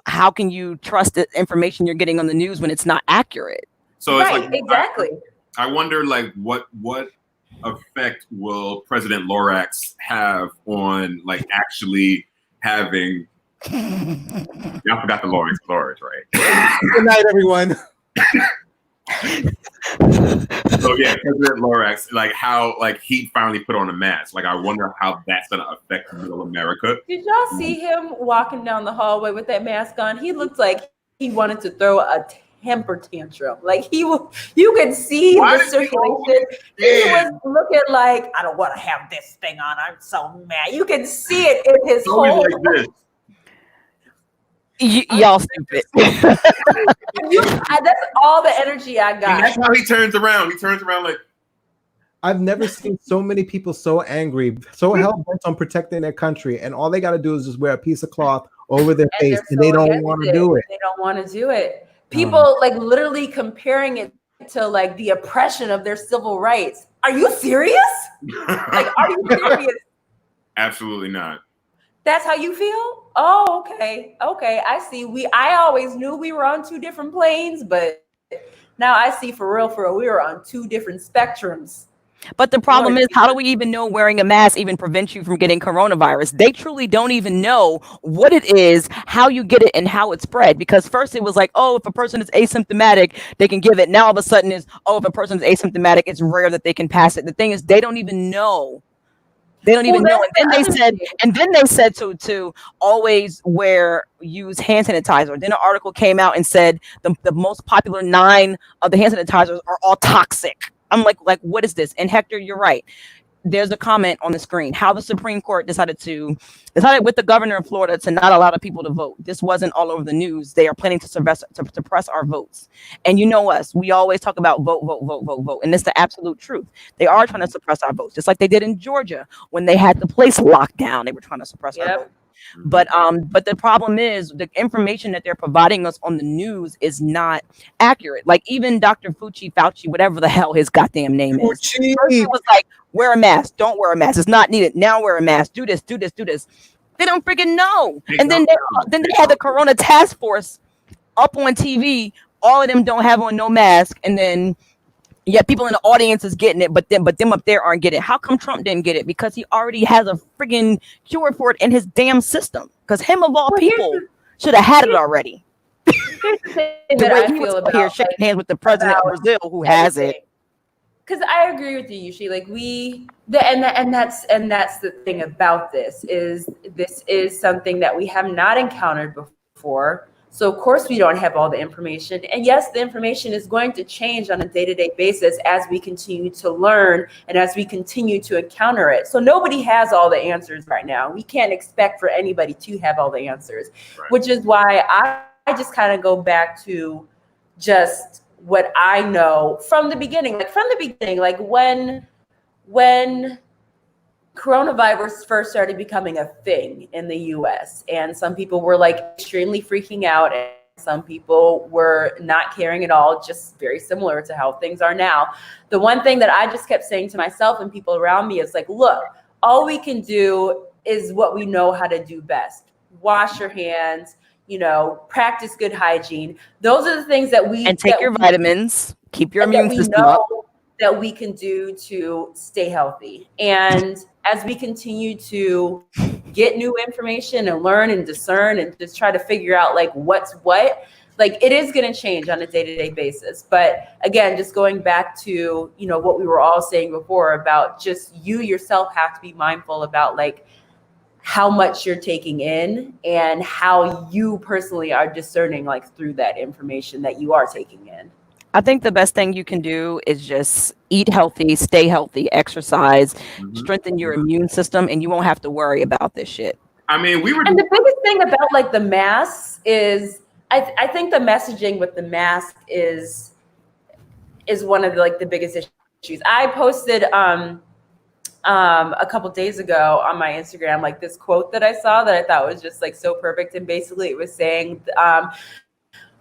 how can you trust the information you're getting on the news when it's not accurate? So it's like, exactly. I wonder, like, what effect will President Lorax have on like actually having? I forgot the Lawrence, right? Good night, everyone. So yeah, President Lorax, like how like he finally put on a mask. Like I wonder how that's gonna affect middle America. Did y'all see him walking down the hallway with that mask on? He looked like he wanted to throw a temper tantrum. Like you could see the circulation. He was looking like, I don't want to have this thing on. I'm so mad. You can see it in his whole. Like this. Y'all stupid. That's all the energy I got. And that's how he turns around. He turns around like. I've never seen so many people so angry, so hell bent on protecting their country, and all they got to do is just wear a piece of cloth over their face, and they don't want to do it. They don't want to do it. People like literally comparing it to like the oppression of their civil rights. Are you serious? Like, are you serious? Absolutely not. That's how you feel? Oh, okay. Okay. I see. I always knew we were on two different planes, but now I see for real, we were on two different spectrums. But the problem is, how do we even know wearing a mask even prevents you from getting coronavirus? They truly don't even know what it is, how you get it, and how it's spread. Because first it was like, oh, if a person is asymptomatic, they can give it. Now all of a sudden is, oh, if a person is asymptomatic, it's rare that they can pass it. The thing is, they don't even know. They don't even know. And then they said to always use hand sanitizer. Then an article came out and said the most popular 9 of the hand sanitizers are all toxic. I'm like, what is this? And Hector, you're right. There's a comment on the screen. How the Supreme Court decided with the governor of Florida to not allow the people to vote. This wasn't all over the news. They are planning to suppress our votes. And you know us, we always talk about vote. And it's the absolute truth. They are trying to suppress our votes, just like they did in Georgia when they had the place locked down. They were trying to suppress our votes. But the problem is the information that they're providing us on the news is not accurate. Like even Dr. Fauci, whatever the hell his goddamn name is. First it was like, wear a mask, don't wear a mask. It's not needed. Now wear a mask. Do this. They don't freaking know. And then they had the Corona Task Force up on TV. All of them don't have on no mask, and then yet people in the audience is getting it, but them up there aren't getting it. How come Trump didn't get it? Because he already has a friggin' cure for it in his damn system. Because him of all people should have had it already. The way he was here shaking hands with the president of Brazil who has it. Because I agree with you, Yushi. Like that's the thing about this is something that we have not encountered before. So of course we don't have all the information. And yes, the information is going to change on a day-to-day basis as we continue to learn and as we continue to encounter it. So nobody has all the answers right now. We can't expect for anybody to have all the answers, which is why I just kind of go back to just what I know from the beginning. Like when coronavirus first started becoming a thing in the US, and some people were like extremely freaking out, and some people were not caring at all, just very similar to how things are now. The one thing that I just kept saying to myself and people around me is like, look, all we can do is what we know how to do best. Wash your hands, practice good hygiene. Those are the things that take your vitamins, keep your immune system up. That we can do to stay healthy. And as we continue to get new information and learn and discern and just try to figure out like what's what, like it is going to change on a day-to-day basis. But again, just going back to, you know, what we were all saying before about just you yourself have to be mindful about like how much you're taking in and how you personally are discerning like through that information that you are taking in. I think the best thing you can do is just eat healthy, stay healthy, exercise, strengthen your immune system, and you won't have to worry about this shit. I mean, we were. And the biggest thing about like the masks is I think the messaging with the mask is one of the, like the biggest issues. I posted a couple days ago on my Instagram like this quote that I saw that I thought was just like so perfect, and basically it was saying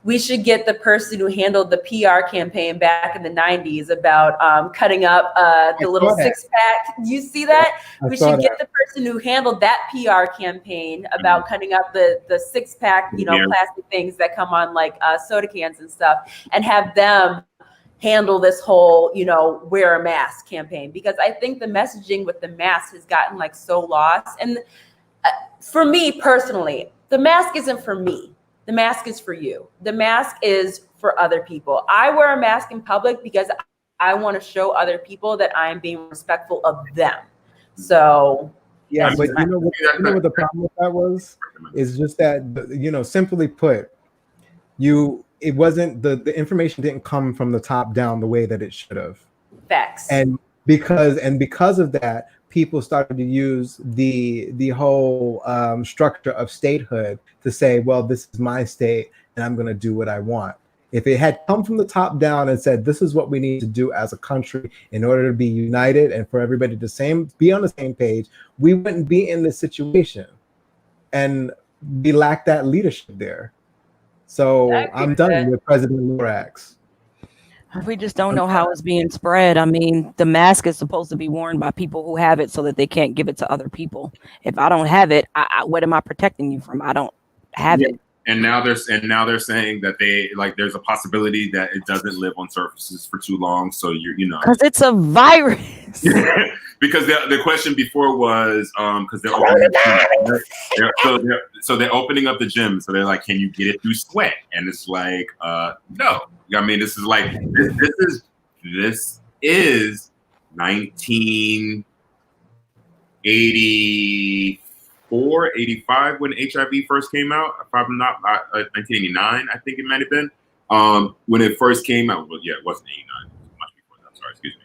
we should get the person who handled the PR campaign back in the 90s about cutting up the little six-pack. You see that? We should get the person who handled that PR campaign about cutting up the six-pack, you know, plastic things that come on like soda cans and stuff, and have them handle this whole, you know, wear a mask campaign. Because I think the messaging with the mask has gotten like so lost. And for me personally, the mask isn't for me. The mask is for you. The mask is for other people. I wear a mask in public because I want to show other people that I am being respectful of them. So yeah, but you know what the problem with that was? Is just that, you know, simply put, it wasn't the information didn't come from the top down the way that it should have. Facts. And because of that, people started to use the whole structure of statehood to say, well, this is my state and I'm going to do what I want. If it had come from the top down and said, this is what we need to do as a country in order to be united and for everybody to be on the same page, we wouldn't be in this situation. And we lack that leadership there. So I'm done with President Lorax. We just don't know how it's being spread. I mean, the mask is supposed to be worn by people who have it so that they can't give it to other people. If I don't have it, what am I protecting you from? I don't have it. And now they're saying that there's a possibility that it doesn't live on surfaces for too long. So you know, because it's a virus. Because the question before was because they're opening up the gym, so they're like, can you get it through sweat? And it's like, no. I mean, this is like this is 1984, 85 when HIV first came out. If I'm not 1989, I think it might have been when it first came out. Well, yeah, it wasn't 89. It was much before that. Sorry, excuse me.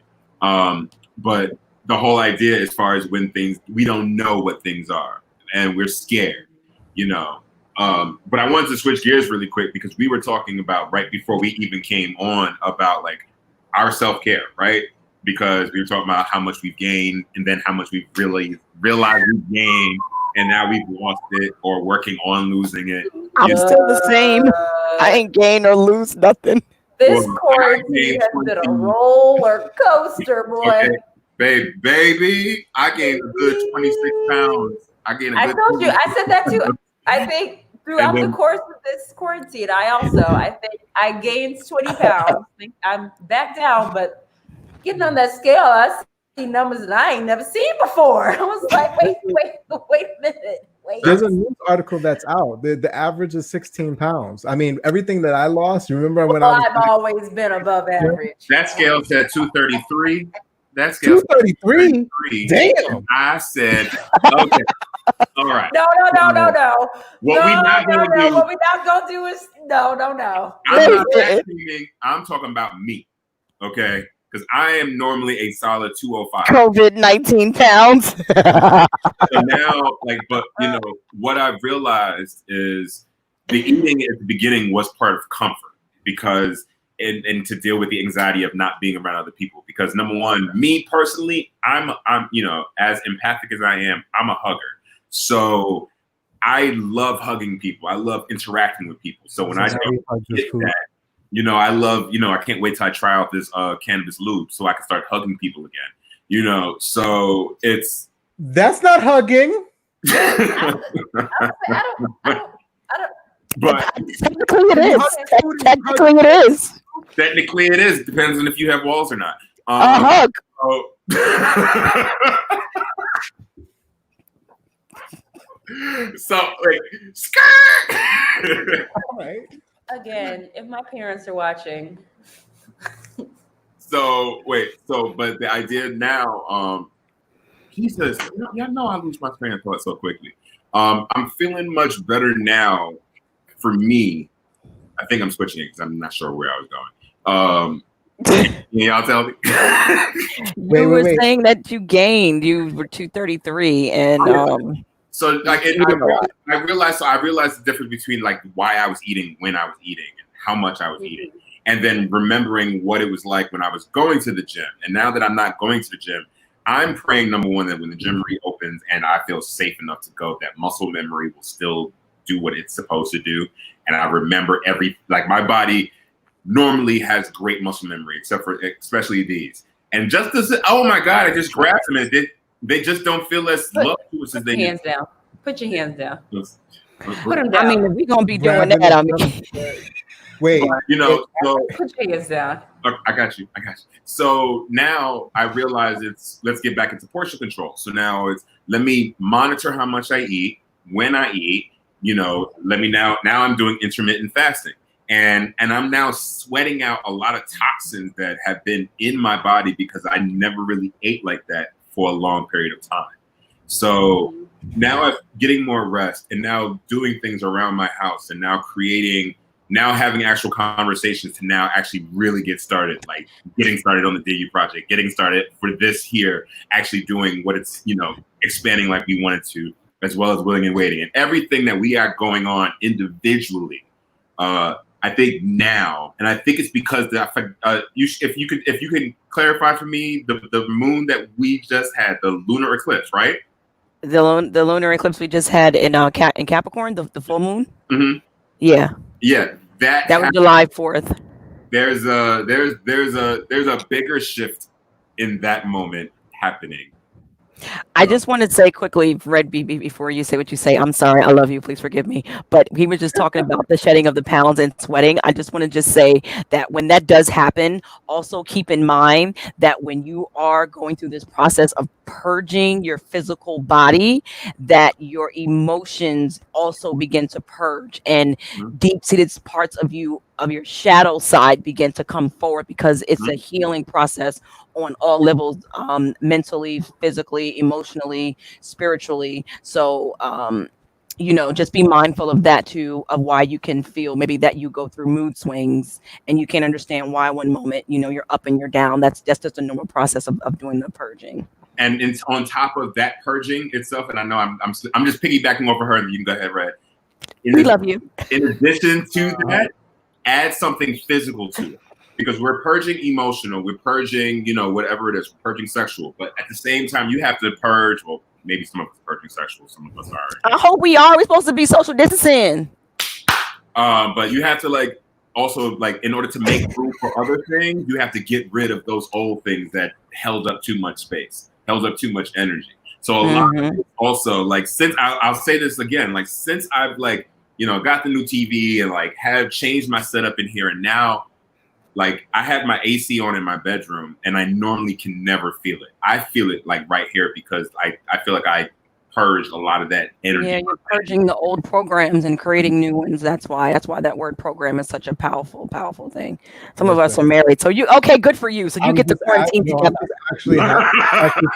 But the whole idea, as far as when we don't know what things are, and we're scared, you know. But I wanted to switch gears really quick because we were talking about right before we even came on about like our self-care, right? Because we were talking about how much we've gained and then how much we've really realized we've gained and now we've lost it or working on losing it. I'm still the same. I ain't gain or lose nothing. This quarantine has been a roller coaster, boy. Okay. Baby, I gained a good 26 pounds. I told you, I said that too. I think throughout the course of this quarantine, I think I gained 20 pounds. I'm back down, but getting on that scale, I see numbers that I ain't never seen before. I was like, wait a minute. There's a news article that's out. The average is 16 pounds. I mean, everything that I lost, you remember when I've always been above average. That scale said 233. That scale 233. Damn. I said, okay. All right. No. What we're not gonna do is no. I'm talking about me, okay? Because I am normally a solid 205. COVID 19 pounds. So now, but you know what I've realized is the eating at the beginning was part of comfort because. And to deal with the anxiety of not being around other people, because number one, me personally, I'm you know, as empathic as I am, I'm a hugger. So I love hugging people. I love interacting with people. So when I get that, you know, I love, you know, I can't wait till I try out this cannabis lube so I can start hugging people again. You know, so that's not hugging. I don't. But technically it is. Technically it is. Technically it is. Depends on if you have walls or not. A hug. So like skirt. All right. Again, if my parents are watching, So wait, but the idea now, he says, "Yeah, no, I lose my train of thought so quickly." I'm feeling much better now. For me, I think I'm switching it because I'm not sure where I was going. Can y'all tell me? You were saying that you gained. You were 233, and So like, you eating a lot. I realized the difference between like why I was eating, when I was eating, and how much I was eating, and then remembering what it was like when I was going to the gym. And now that I'm not going to the gym, I'm praying, number one, that when the gym reopens and I feel safe enough to go, that muscle memory will still do what it's supposed to do, and I remember like my body normally has great muscle memory, except for especially these. And just as oh my god, I just grabbed them and they just don't feel as love to us as they hands down. Put your hands down. Put them down. I mean, if we're gonna be doing that, I mean, wait, so put your hands down. I got you. So now I realize let's get back into portion control. So now it's let me monitor how much I eat, when I eat. Let me now I'm doing intermittent fasting. And I'm now sweating out a lot of toxins that have been in my body because I never really ate like that for a long period of time. So now I'm getting more rest and now doing things around my house and now having actual conversations to now actually really get started, like getting started on the DU project, getting started for this here, actually doing what it's, expanding like we wanted to, as well as willing and waiting and everything that we are going on individually. I think now, and I think it's because if you can clarify for me the moon that we just had, the lunar eclipse, right? the lunar eclipse we just had in Capricorn, the full moon. Mm-hmm. Yeah, that was July 4th. There's a bigger shift in that moment happening. I just want to say quickly, Red BB, before you say what you say, I'm sorry, I love you, please forgive me. But he was just talking about the shedding of the pounds and sweating. I just want to just say that when that does happen, also keep in mind that when you are going through this process of purging your physical body, that your emotions also begin to purge and deep-seated parts of your shadow side begin to come forward because it's a healing process on all levels, mentally, physically, emotionally, spiritually. So just be mindful of that too, of why you can feel maybe that you go through mood swings and you can't understand why one moment you're up and you're down. That's just a normal process of doing the purging. And it's on top of that purging itself, and I know I'm just piggybacking over her, and you can go ahead, Red. We love you. In addition to that, add something physical to it. Because we're purging emotional, we're purging, whatever it is, we're purging sexual. But at the same time, you have to purge. Well, maybe some of us are purging sexual, some of us are. I hope we are. We're supposed to be social distancing. But you have to also in order to make room for other things, you have to get rid of those old things that held up too much space, held up too much energy. So a lot of it also since I'll say this again, since I've got the new TV and have changed my setup in here, and now I have my AC on in my bedroom and I normally can never feel it. I feel it right here because I feel like I purged a lot of that energy. Yeah, you're purging the old programs and creating new ones. That's why that word program is such a powerful thing. Some of us are married. So good for you. So you get to quarantine together. I'm actually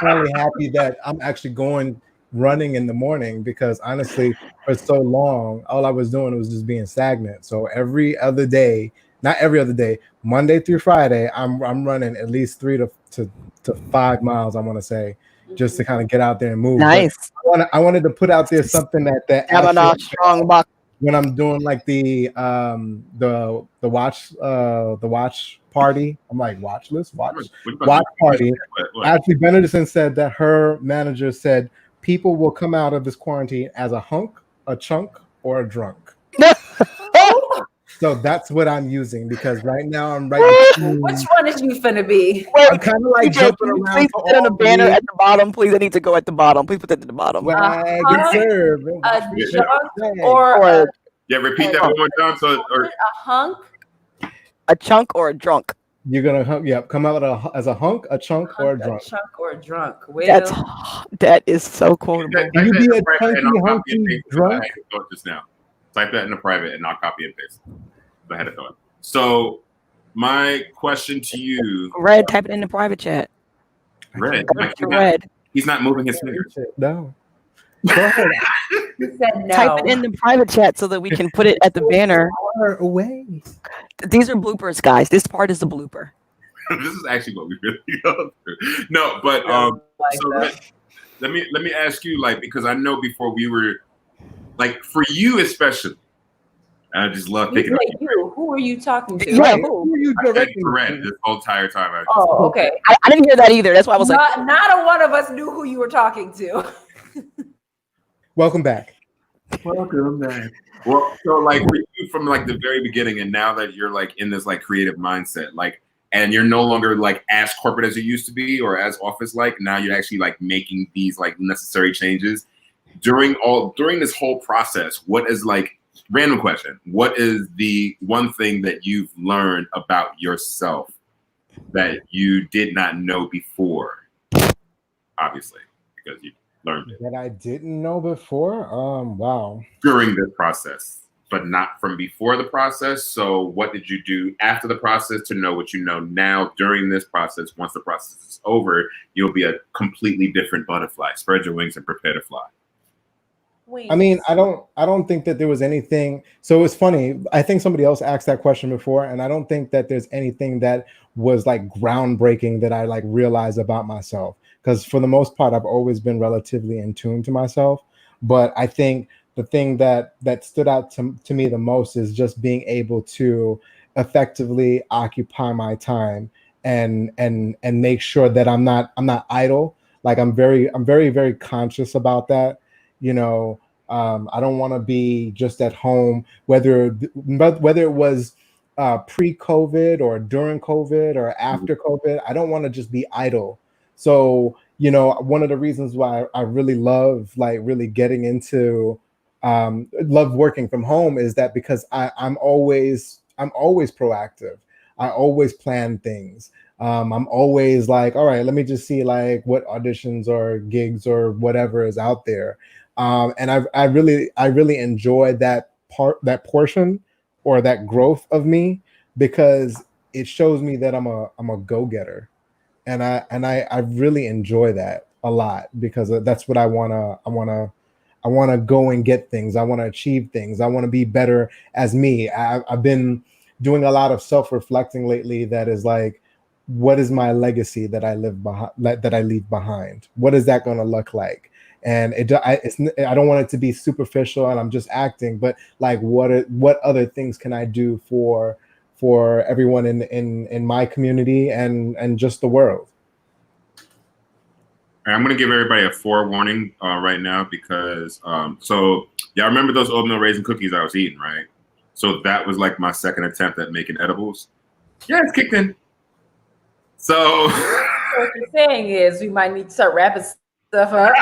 finally happy that I'm actually going running in the morning because honestly, for so long, all I was doing was just being stagnant. So every other day, not every other day, Monday through Friday, I'm running at least 3 to 5 miles, I want to say, just to kind of get out there and move. Nice. I wanted to put out there something that actually, strong buck. When I'm doing the watch party, I'm like watch party. Actually, Benedictine said that her manager said people will come out of this quarantine as a hunk, a chunk, or a drunk. So that's what I'm using because right now I'm right between. Which one is you finna be? I'm kind of jumping around. Please put on a banner at the bottom. Please, I need to go at the bottom. Please put it at the bottom. Swag and serve. Or repeat that one more time. So, or a hunk, a chunk, or a drunk. You're gonna come out as a hunk, a chunk, or a drunk. A chunk or a drunk. That is so quotable. Can you be a chunky, hunky drunk? Just now. Type that in the private and I'll copy and paste. I had a thought. So my question to you, Red, type it in the private chat. Red, Go to Red. he's not moving his fingers. No. Go ahead. He said no. Type it in the private chat so that we can put it at the banner. Far away. These are bloopers, guys. This part is the blooper. This is actually what we really go through. No, but so Red, let me ask you, like, because I know before we were, like, for you especially, I just love picking up. You. Who are you talking to? Yeah, Who are you I said directing? Red this whole entire time. Oh, okay. I didn't hear that either. That's why I was like, Not a one of us knew who you were talking to. Welcome back. Welcome back. Well, so like for you from like the very beginning, and now that you're like in this like creative mindset, like, and you're no longer like as corporate as you used to be or as office like, now you're actually like making these like necessary changes. During this whole process, what is like, random question, what is the one thing that you've learned about yourself that you did not know before? Obviously, because you learned it That I didn't know before. Wow. during this process, but not from before the process. So what did you do after the process to know what you know now during this process? Once the process is over, you'll be a completely different butterfly. Spread your wings and prepare to fly. Wait. I mean, I don't think that there was anything. So it's funny. I think somebody else asked that question before, and I don't think that there's anything that was like groundbreaking that I like realized about myself. Because for the most part, I've always been relatively in tune to myself. But I think the thing that stood out to me the most is just being able to effectively occupy my time and make sure that I'm not idle. Like I'm very, very conscious about that. You know, I don't want to be just at home, whether it was pre-COVID or during COVID or after COVID. I don't want to just be idle. So, you know, one of the reasons why I really love like really getting into love working from home is that because I'm always proactive. I always plan things. I'm always like, all right, let me just see like what auditions or gigs or whatever is out there. And I really enjoy that portion or that growth of me because it shows me that I'm a go-getter. And I really enjoy that a lot because that's what I wanna go and get things. I want to achieve things. I want to be better as me. I've been doing a lot of self-reflecting lately. That is like, what is my legacy that I leave behind? What is that going to look like? And I don't want it to be superficial and I'm just acting, but like what other things can I do for everyone in my community and just the world? I'm going to give everybody a forewarning right now because, so y'all remember those oatmeal raisin cookies I was eating, right? So that was like my second attempt at making edibles. Yeah, it's kicked in. So what you're saying is we might need to start wrapping stuff up.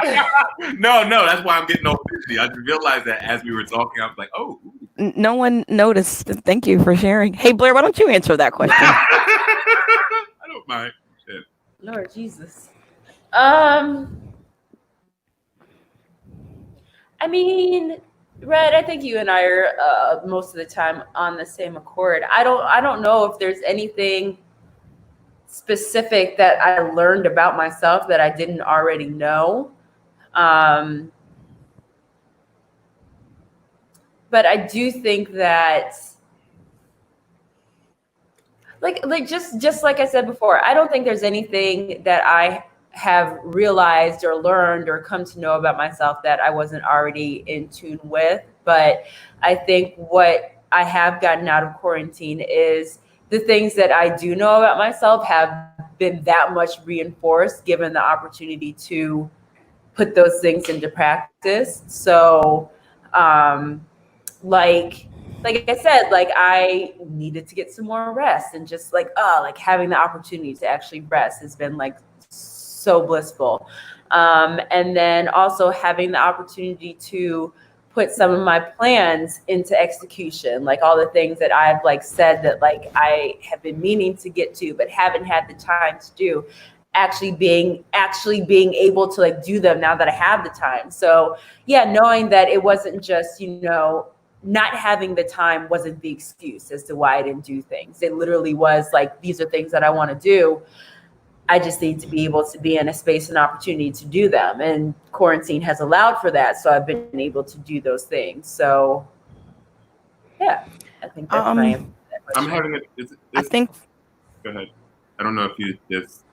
No, that's why I'm getting all busy. I realized that as we were talking, I was like, oh. no one noticed. Thank you for sharing. Hey, Blair, why don't you answer that question? I don't mind. Shit. Lord Jesus. I mean, Red, I think you and I are most of the time on the same accord. I don't know if there's anything specific that I learned about myself that I didn't already know. But I do think that like just like I said before, I don't think there's anything that I have realized or learned or come to know about myself that I wasn't already in tune with. But I think what I have gotten out of quarantine is the things that I do know about myself have been that much reinforced given the opportunity to put those things into practice. So like I said, like I needed to get some more rest, and just like having the opportunity to actually rest has been like so blissful. And then also having the opportunity to put some of my plans into execution, like all the things that I've like said that like I have been meaning to get to but haven't had the time to do, actually being able to like do them now that I have the time. So yeah, knowing that it wasn't just, not having the time wasn't the excuse as to why I didn't do things. It literally was like, these are things that I want to do. I just need to be able to be in a space and opportunity to do them. And quarantine has allowed for that. So I've been able to do those things. So yeah, I think that's my answer Um, to that I'm question. having it. I think Go ahead. I don't know if you just.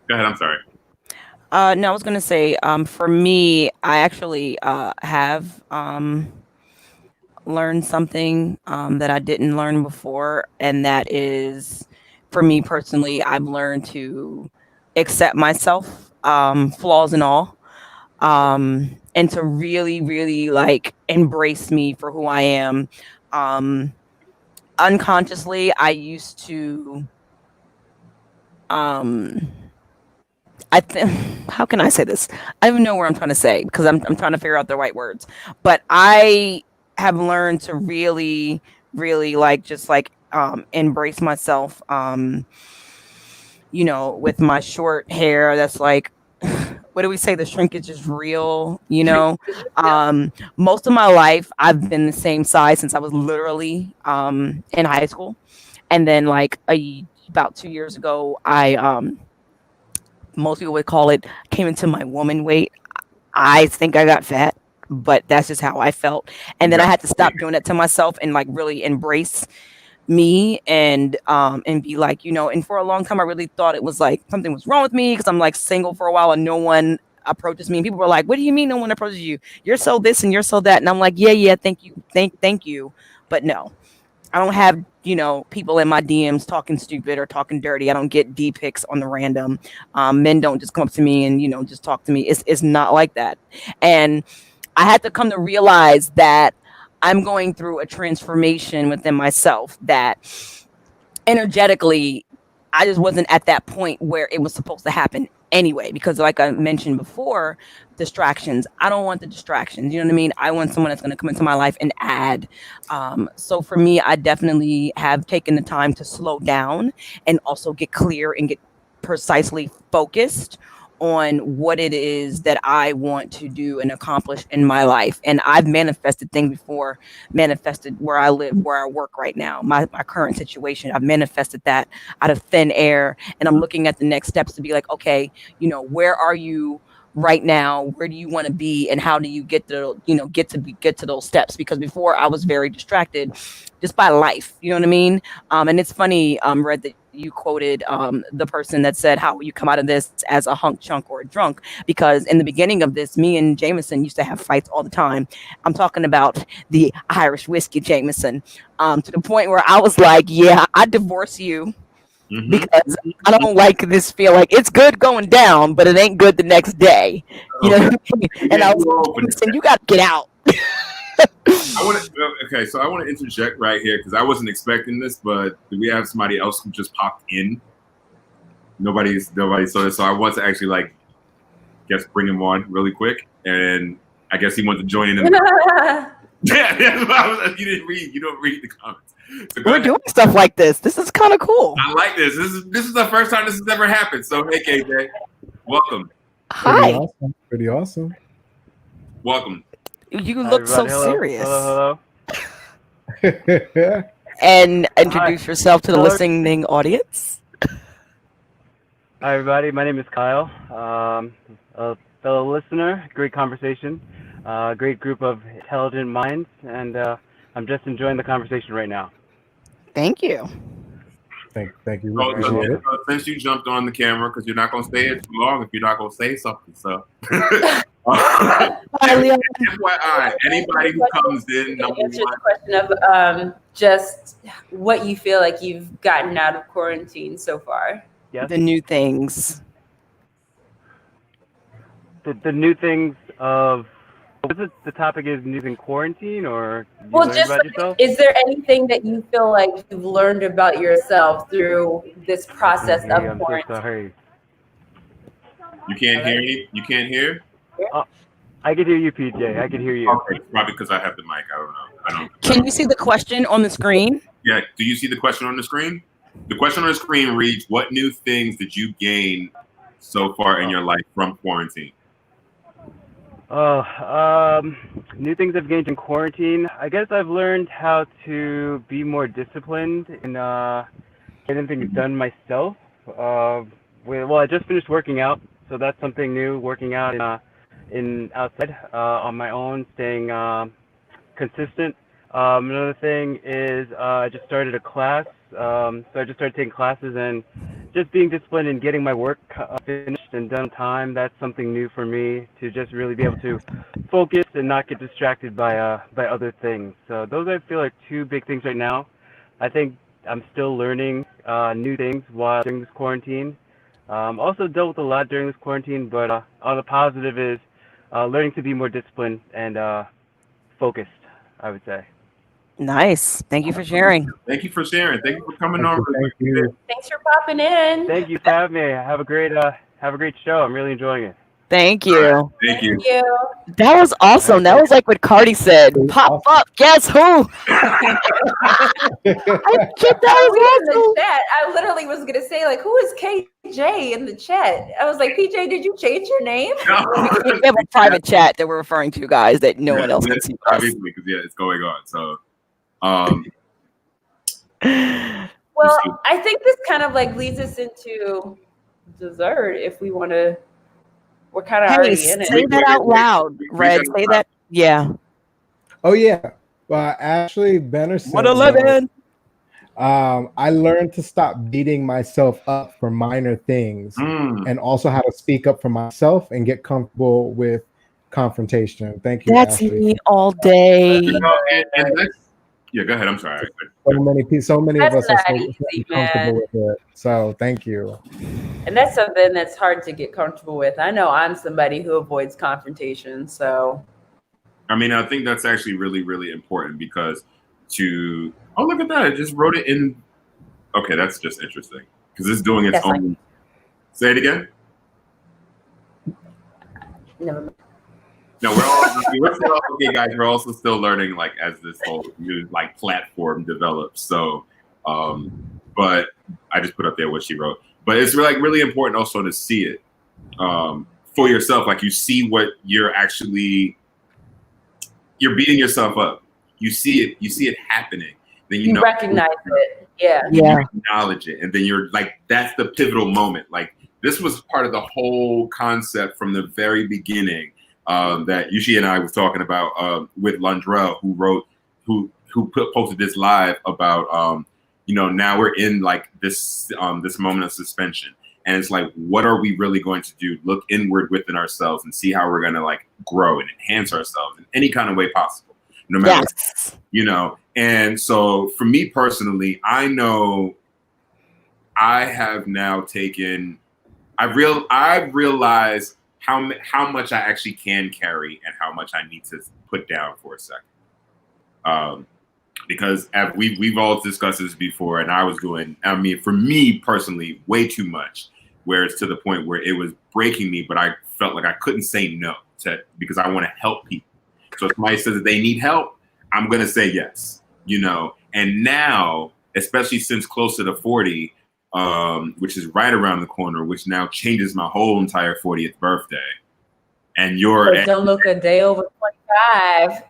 Go ahead. I'm sorry. no, I was gonna say, for me, I actually have learned something that I didn't learn before, and that is, for me personally, I've learned to accept myself, flaws and all, and to really, really like embrace me for who I am. Um, Unconsciously, I used to, um, I think, how can I say this? I don't even know where I'm trying to say because I'm trying to figure out the right words. But I have learned to really, really like just like embrace myself. With my short hair, that's like, what do we say? The shrinkage is real. Most of my life I've been the same size since I was literally in high school, and then like about 2 years ago, I most people would call it, came into my woman weight. I think I got fat, but that's just how I felt. And then I Yeah. had to stop doing that to myself and like really embrace me and be like, and for a long time I really thought it was like something was wrong with me because I'm like single for a while and no one approaches me, and people were like, what do you mean no one approaches you? You're so this and you're so that. And I'm like, yeah, thank you. Thank you. But no. I don't have, people in my DMs talking stupid or talking dirty. I don't get D pics on the random. Men don't just come up to me and, just talk to me. It's not like that. And I had to come to realize that I'm going through a transformation within myself, that energetically I just wasn't at that point where it was supposed to happen anyway, because like I mentioned before, distractions. I don't want the distractions. You know what I mean? I want someone that's going to come into my life and add. So for me, I definitely have taken the time to slow down and also get clear and get precisely focused on what it is that I want to do and accomplish in my life. And I've manifested things before, manifested where I live, where I work right now, my current situation. I've manifested that out of thin air. And I'm looking at the next steps to be like, okay, where are you right now? Where do you want to be? And how do you get to, get to those steps? Because before I was very distracted just by life. You know what I mean? And it's funny, Red, that you quoted the person that said, how will you come out of this as a hunk, chunk, or a drunk? Because in the beginning of this, me and Jameson used to have fights all the time. I'm talking about the Irish whiskey Jameson, to the point where I was like, yeah, I divorce you because I don't like this feel. Like, it's good going down, but it ain't good the next day. You know Okay. what I mean? And I was like, Jameson, you got to get out. So I want to interject right here because I wasn't expecting this, but do we have somebody else who just popped in? Nobody saw this, so I want to actually bring him on really quick, and I guess he wanted to join in. Yeah, that's what I was. You don't read the comments. So We're doing stuff like this. This is kind of cool. I like this. This is the first time this has ever happened. So hey, KJ, welcome. Hi. Pretty awesome. Welcome. You look so serious. Hello. And introduce yourself to the listening audience. Hi, everybody. My name is Kyle. A fellow listener. Great conversation. Great group of intelligent minds. And I'm just enjoying the conversation right now. Thank you. Thank you. Since you jumped on the camera, because you're not going to stay here too long if you're not going to say something. So, FYI, anybody who comes in, answer the question of just what you feel like you've gotten out of quarantine so far. Yes. The new things. The new things of. The topic is news in quarantine, or is there anything that you feel like you've learned about yourself through this process of quarantine? So sorry. You can't hear me? You can't hear? I can hear you, PJ. I can hear you. Okay, probably because I have the mic. I don't know. Can you see the question on the screen? Yeah. Do you see the question on the screen? The question on the screen reads, "What new things did you gain so far in your life from quarantine?" Oh, new things I've gained in quarantine. I guess I've learned how to be more disciplined in getting things done myself. Uh, well, I just finished working out, so that's something new. Working out in outside on my own, staying consistent. Another thing is I just started a class. So I just started taking classes and just being disciplined and getting my work finished and done on time. That's something new for me to just really be able to focus and not get distracted by other things. So those I feel like two big things right now. I think I'm still learning new things while during this quarantine. Also dealt with a lot during this quarantine, but on the positive is learning to be more disciplined and focused, I would say. Nice. Thank you for sharing. Thank you for sharing. Thank you for coming Thank on. you. Thank you. Thanks for popping in. Thank you for having me. Have a great show. I'm really enjoying it. Thank All right. you. Thank you. Thank you. That was All awesome. right, That was like what Cardi said. Pop Awesome. up. Guess who? I think that Oh, we was in the awesome. chat. I literally was gonna say, like, who is KJ in the chat? I was like, PJ, did you change your name? We have a private chat that we're referring to, guys, that no one else can see us. Obviously, because it's going on. So, Well, I think this kind of like leads us into dessert if we want to. We're kind of Hey, already in it. say that out loud, Red. Say that. Yeah. Oh yeah. Well, actually, Benner said, 111. I learned to stop beating myself up for minor things, and also how to speak up for myself and get comfortable with confrontation. Thank you, That's Ashley. me all day. and that's, yeah, go ahead. I'm sorry. So many of That's us are not so easy, comfortable man. with it. So thank you. And that's something that's hard to get comfortable with. I know I'm somebody who avoids confrontation. So, I mean, I think that's actually really, really important because oh, look at that. I just wrote it in. Okay, that's just interesting because it's doing its That's own. like- Say it again. never mind. No, we're still okay, guys. We're also still learning, like as this whole new like platform develops. So, but I just put up there what she wrote. But it's like really important also to see it for yourself. Like you see what you're beating yourself up. You see it happening. Then you know, recognize it. Yeah. Yeah. you acknowledge it, and then you're like, that's the pivotal moment. Like this was part of the whole concept from the very beginning that Yushi and I was talking about with Lundrell, who posted this live about now we're in like this moment of suspension, and it's like, what are we really going to do? Look inward within ourselves and see how we're going to like grow and enhance ourselves in any kind of way possible, no matter Yes. And so for me personally, I know I have now taken, I've realized how much I actually can carry and how much I need to put down for a second. Because we've all discussed this before, and I was doing, I mean, for me personally, way too much, where it's to the point where it was breaking me, but I felt like I couldn't say no because I want to help people. So if somebody says that they need help, I'm going to say yes, and now, especially since closer to 40, which is right around the corner, which now changes my whole entire 40th birthday. And don't look a day over 25.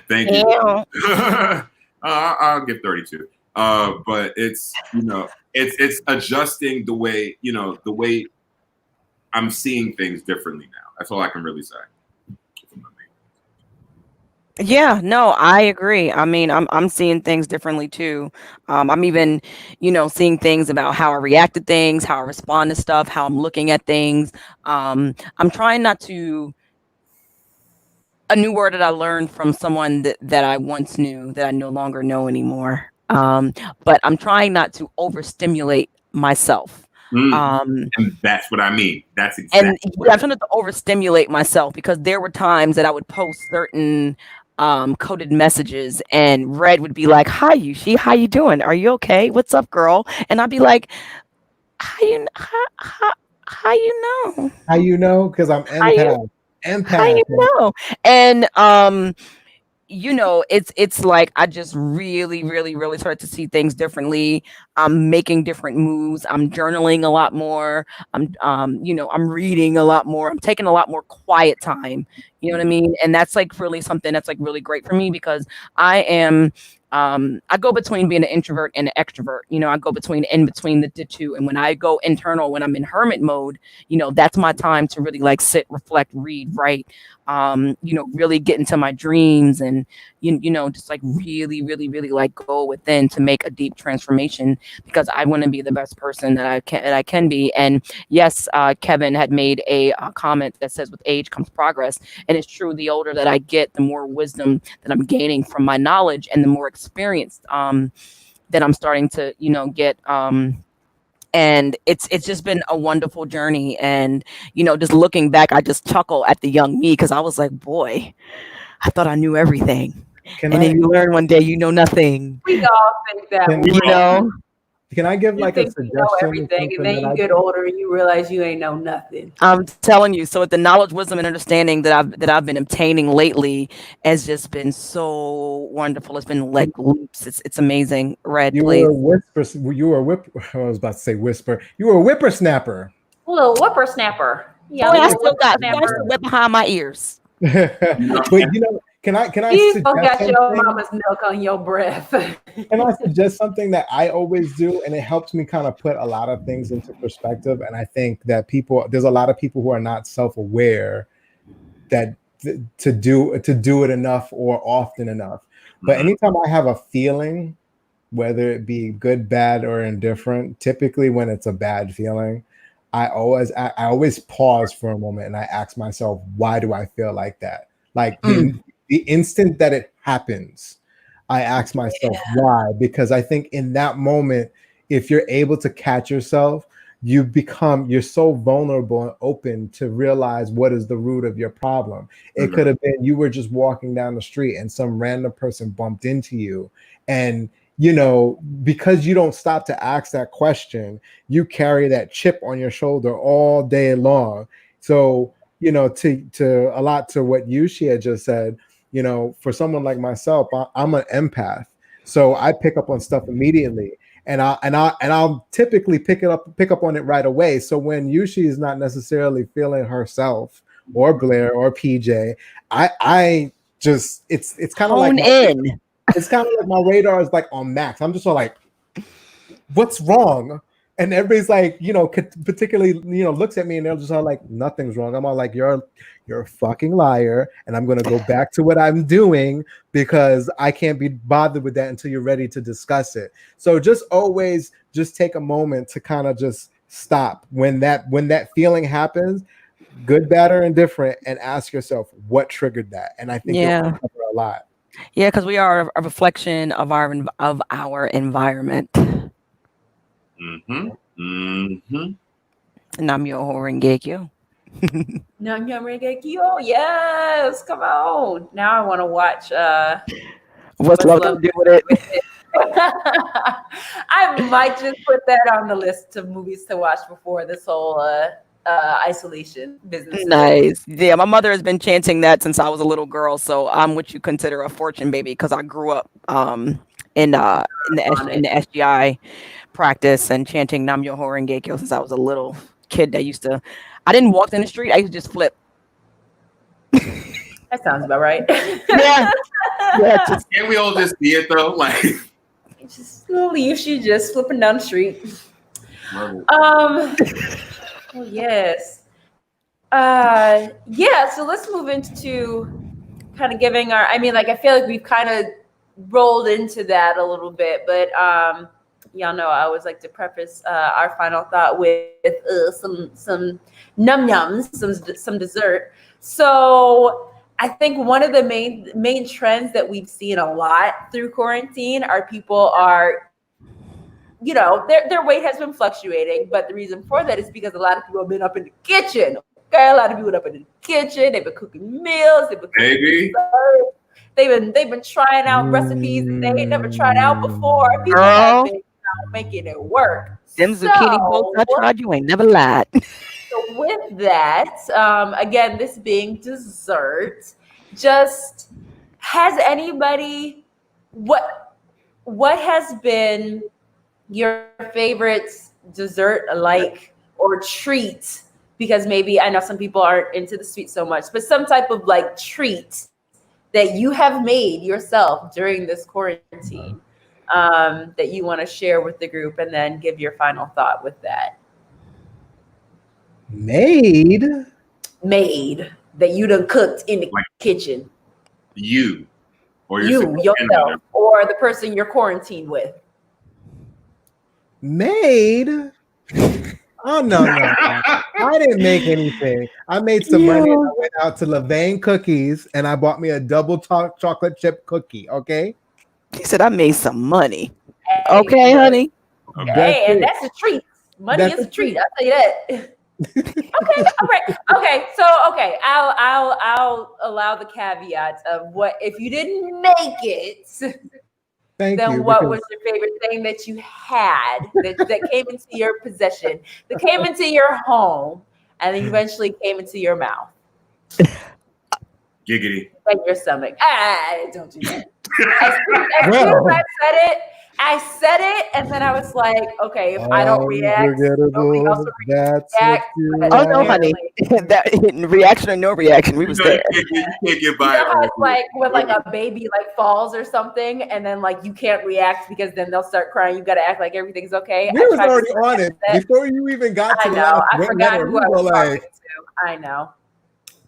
Thank you. I'll give 32. But it's it's adjusting the way I'm seeing things differently now. That's all I can really say. Yeah, no, I agree. I mean, I'm seeing things differently too. I'm even, seeing things about how I react to things, how I respond to stuff, how I'm looking at things. I'm trying not to. A new word that I learned from someone that I once knew that I no longer know anymore. But I'm trying not to overstimulate myself. And that's what I mean. That's exactly. And yeah, I'm trying not to overstimulate myself because there were times that I would post certain coded messages and Red would be like, "Hi, Yushi, how you doing? Are you okay? What's up, girl?" And I'd be like, "How you know? How you know? How you know? Because I'm empath. How you know?" And it's like I just really, really, really started to see things differently. I'm making different moves. I'm journaling a lot more. I'm reading a lot more. I'm taking a lot more quiet time. You know what I mean? And that's like really something that's like really great for me because I am I go between being an introvert and an extrovert. I go between the two. And when I go internal, when I'm in hermit mode, that's my time to really like sit, reflect, read, write, really get into my dreams and just like really, really, really like go within to make a deep transformation because I want to be the best person that I can be. And yes, Kevin had made a comment that says with age comes progress, and it's true. The older that I get, the more wisdom that I'm gaining from my knowledge, and the more experience that I'm starting to get. And it's just been a wonderful journey, and just looking back I just chuckle at the young me because I was like, boy, I thought I knew everything. Can And then I you learn one day you know nothing. We all think that can, way. You know, can I give You like a think you know suggestion of everything, and something then that you I get older and you realize you ain't know nothing. I'm telling you. So with the knowledge, wisdom, and understanding that I've been obtaining lately has just been so wonderful. It's been like leaps. It's amazing. Red, you were please. a whisper you were a whip I was about to say whisper. You were a whippersnapper. A little whippersnapper, Boy, young I little still got whippersnapper. wet behind my ears. But can I You still suggest got your something? mama's milk on your breath. Can I suggest something that I always do, and it helps me kind of put a lot of things into perspective? And I think that there's a lot of people who are not self-aware that to do it enough or often enough. But anytime I have a feeling, whether it be good, bad, or indifferent, typically when it's a bad feeling, I always pause for a moment and I ask myself, why do I feel like that? Like Mm, the instant that it happens, I ask myself why, because I think in that moment, if you're able to catch yourself, you're so vulnerable and open to realize what is the root of your problem. It could have been you were just walking down the street and some random person bumped into you, and because you don't stop to ask that question, you carry that chip on your shoulder all day long. So to a lot to what Yushi had just said, for someone like myself, I'm an empath, so I pick up on stuff immediately, and I'll typically pick up on it right away. So when Yushi is not necessarily feeling herself, or Blair or PJ, I just it's kind of like hone in. my radar is like on max. I'm just all like, what's wrong? And everybody's like, particularly, looks at me and they're just all like, nothing's wrong. I'm all like, you're a fucking liar. And I'm going to go back to what I'm doing because I can't be bothered with that until you're ready to discuss it. So just always just take a moment to kind of just stop when that feeling happens, good, bad, or indifferent, and ask yourself what triggered that. And I think you'll Yeah, uncover a lot. yeah, because we are a reflection of our environment. Mm-hmm. Mm-hmm. Namyo Horengekyo. Nam Yam Rengekyo, yes, come on. Now I want to watch What's What's love Love got to do with it? I might just put that on the list of movies to watch before this whole isolation business is over. Nice. Yeah, my mother has been chanting that since I was a little girl, so I'm what you consider a fortune baby because I grew up On in it. the SGI practice and chanting Nam Myoho Renge Kyo since I was a little kid that used to. I didn't walk in the street. I used to just flip. That sounds about right. Yeah, yeah. Just Can't we all just see it though? Like, Just leave you just flipping down the street. love it. Well, yes. Yeah, so let's move into kind of giving our, I mean, like, I feel like we've kind of rolled into that a little bit, but y'all know I always like to preface our final thought with some num yums, some dessert. So I think one of the main trends that we've seen a lot through quarantine are people are, their weight has been fluctuating, but the reason for that is because a lot of people have been up in the kitchen. Okay, a lot of people up in the kitchen. They've been cooking meals. They've been cooking Baby. desserts. They've been trying out recipes that they ain't never tried out before. People have girl, been making it work. them zucchini bolts I tried. You ain't never lied. So with that, again, this being dessert, just has anybody what has been your favorite dessert like or treat? Because maybe I know some people aren't into the sweet so much, but some type of like treat that you have made yourself during this quarantine, that you want to share with the group, and then give your final thought with that. Made? Made that you done cooked in the Like kitchen. you or your You, significant yourself, other. or the person you're quarantined with. Made? Oh no. I didn't make anything. I made some money and Yeah. I went out to Levain Cookies and I bought me a double chocolate chip cookie. Okay. He said, I made some money. Hey, Okay, look, honey. Okay. That's hey, and it. that's a treat. Money That's is a a treat. treat. I'll tell you that. Okay, all right. Okay, so I'll allow the caveat of what if you didn't make it, Thank then you. what Because was your favorite thing that you had that came into your possession, that came into your home, and then eventually came into your mouth Giggity. and your stomach? Don't do that. As soon as well, I said it, and then I was like, okay, if I don't react, nobody else unforgettable. will That's what react. you But Oh no, like. honey. apparently, That reaction or no reaction, we You was know there. you can't get you by know it how it's already. like when like a baby like falls or something, and then like you can't react because then they'll start crying. You got to act like everything's okay. We I was tried to already start on it that. before you even got to I the know. last I forgot letter. who We I were was talking like, to. I know.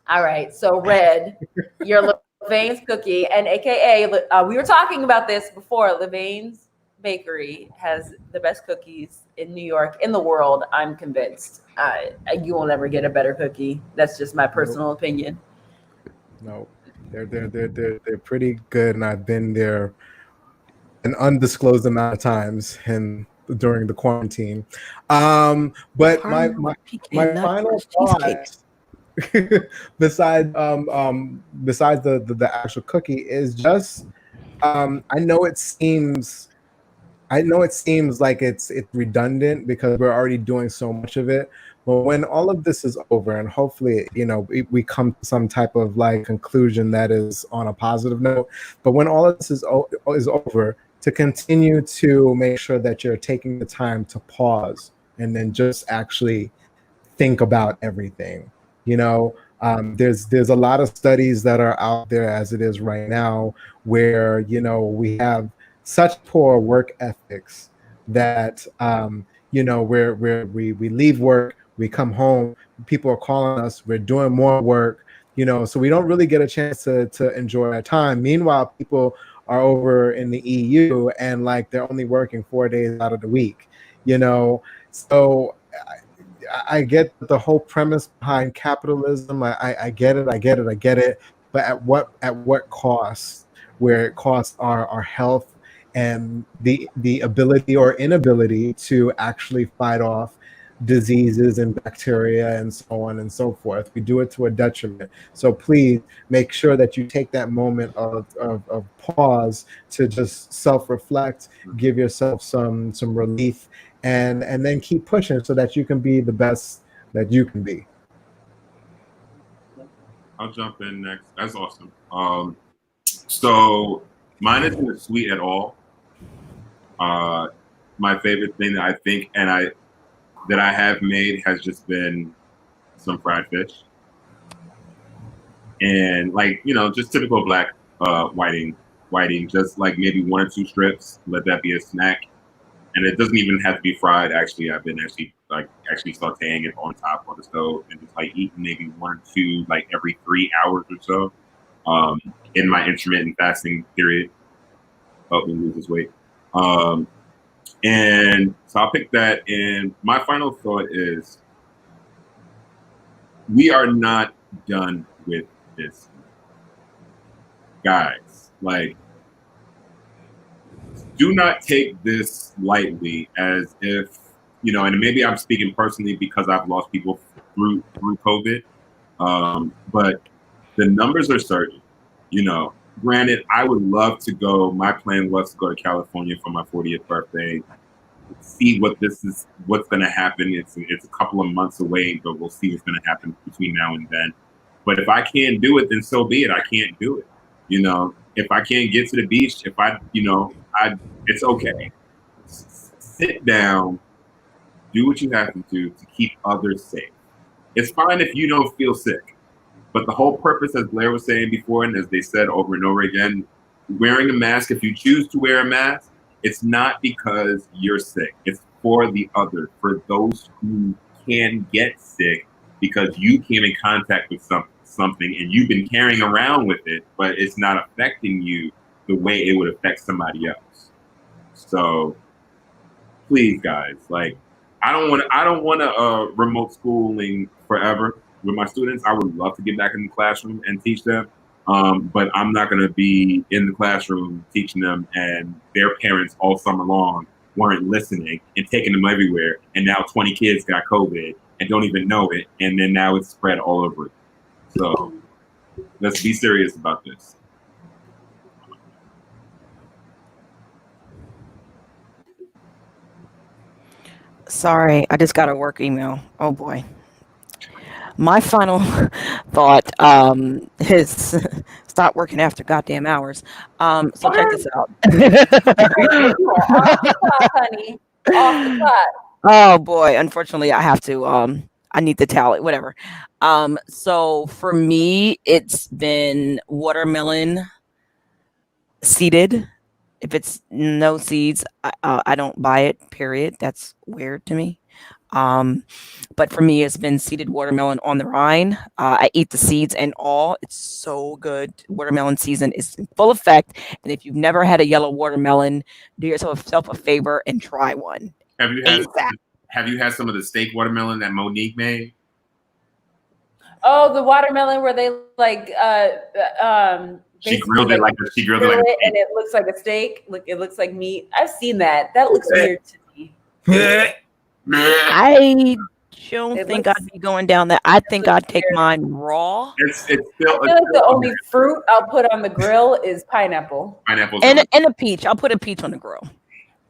All right. So Red, your Levain's cookie, and AKA, we were talking about this before. Levain's Bakery has the best cookies in New York, in the world. I'm convinced. You will never get a better cookie. That's just my nope, personal opinion. nope. They're pretty good, and I've been there an undisclosed amount of times and during the quarantine. But Caramel my pecan nut final crunch cheesecake. thought, besides the actual cookie, is just I know it seems like it's redundant because we're already doing so much of it. But when all of this is over, and hopefully, we come to some type of like conclusion that is on a positive note. But when all of this is over, to continue to make sure that you're taking the time to pause and then just actually think about everything. There's a lot of studies that are out there as it is right now, where we have such poor work ethics that where we leave work, we come home, people are calling us, we're doing more work, so we don't really get a chance to enjoy our time. Meanwhile, people are over in the EU and like they're only working 4 days out of the week, so I get the whole premise behind capitalism. I get it. I get it. But at what cost? Where it costs our health and the ability or inability to actually fight off diseases and bacteria and so on and so forth. We do it to a detriment. So please make sure that you take that moment of pause to just self-reflect, give yourself some relief, and then keep pushing so that you can be the best that you can be. I'll jump in next. That's awesome. So mine isn't sweet at all. My favorite thing that I think that I have made has just been some fried fish, and like just typical black whiting, just like maybe one or two strips. Let that be a snack, and it doesn't even have to be fried. Actually, I've been actually sautéing it on top of the stove and just like eating maybe one or two like every 3 hours or so. In my intermittent fasting period, help me lose this weight. And so I'll pick that. And my final thought is we are not done with this, guys. Like, do not take this lightly as if, and maybe I'm speaking personally because I've lost people through COVID. But the numbers are certain. Granted, I would love to go. My plan was to go to California for my 40th birthday, see what's going to happen. It's a couple of months away, but we'll see what's going to happen between now and then. But if I can't do it, then so be it. I can't do it. You know, if I can't get to the beach, if I, you know, it's okay. Sit down, do what you have to do to keep others safe. It's fine if you don't feel sick, but the whole purpose, as Blair was saying before, and as they said over and over again, wearing a mask, if you choose to wear a mask, it's not because you're sick. It's for the others, for those who can get sick because you came in contact with something and you've been carrying around with it, but it's not affecting you the way it would affect somebody else. So please, guys, like I don't want to remote schooling forever with my students. I would love to get back in the classroom and teach them, but I'm not going to be in the classroom teaching them, and their parents all summer long weren't listening and taking them everywhere, and now 20 kids got COVID and don't even know it, and then now it's spread all over it. So let's be serious about this. Sorry, I just got a work email. Oh boy. My final thought is stop working after goddamn hours. So check this out. You are off the clock, honey. Off the clock. Oh boy, unfortunately I have to I need to tally whatever. So for me it's been watermelon seeded. If it's no seeds, I don't buy it. Period. That's weird to me. Um, but for me, it's been seeded watermelon on the rind. I eat the seeds and all. It's so good. Watermelon season is in full effect. And if you've never had a yellow watermelon, do yourself a favor and try one. Have you had ASAP. Have you had some of the steak watermelon that Monique made? Oh, the watermelon where they like She grilled it like she grilled it grill like it and it looks like a steak. Look, it looks like meat. I've seen that. That looks weird to me. I don't It think looks- I'd be going down that. I think looks I'd take weird. mine raw. It's I still feel like the only fruit I'll put on the grill is pineapple. pineapple. And a peach. I'll put a peach on the grill.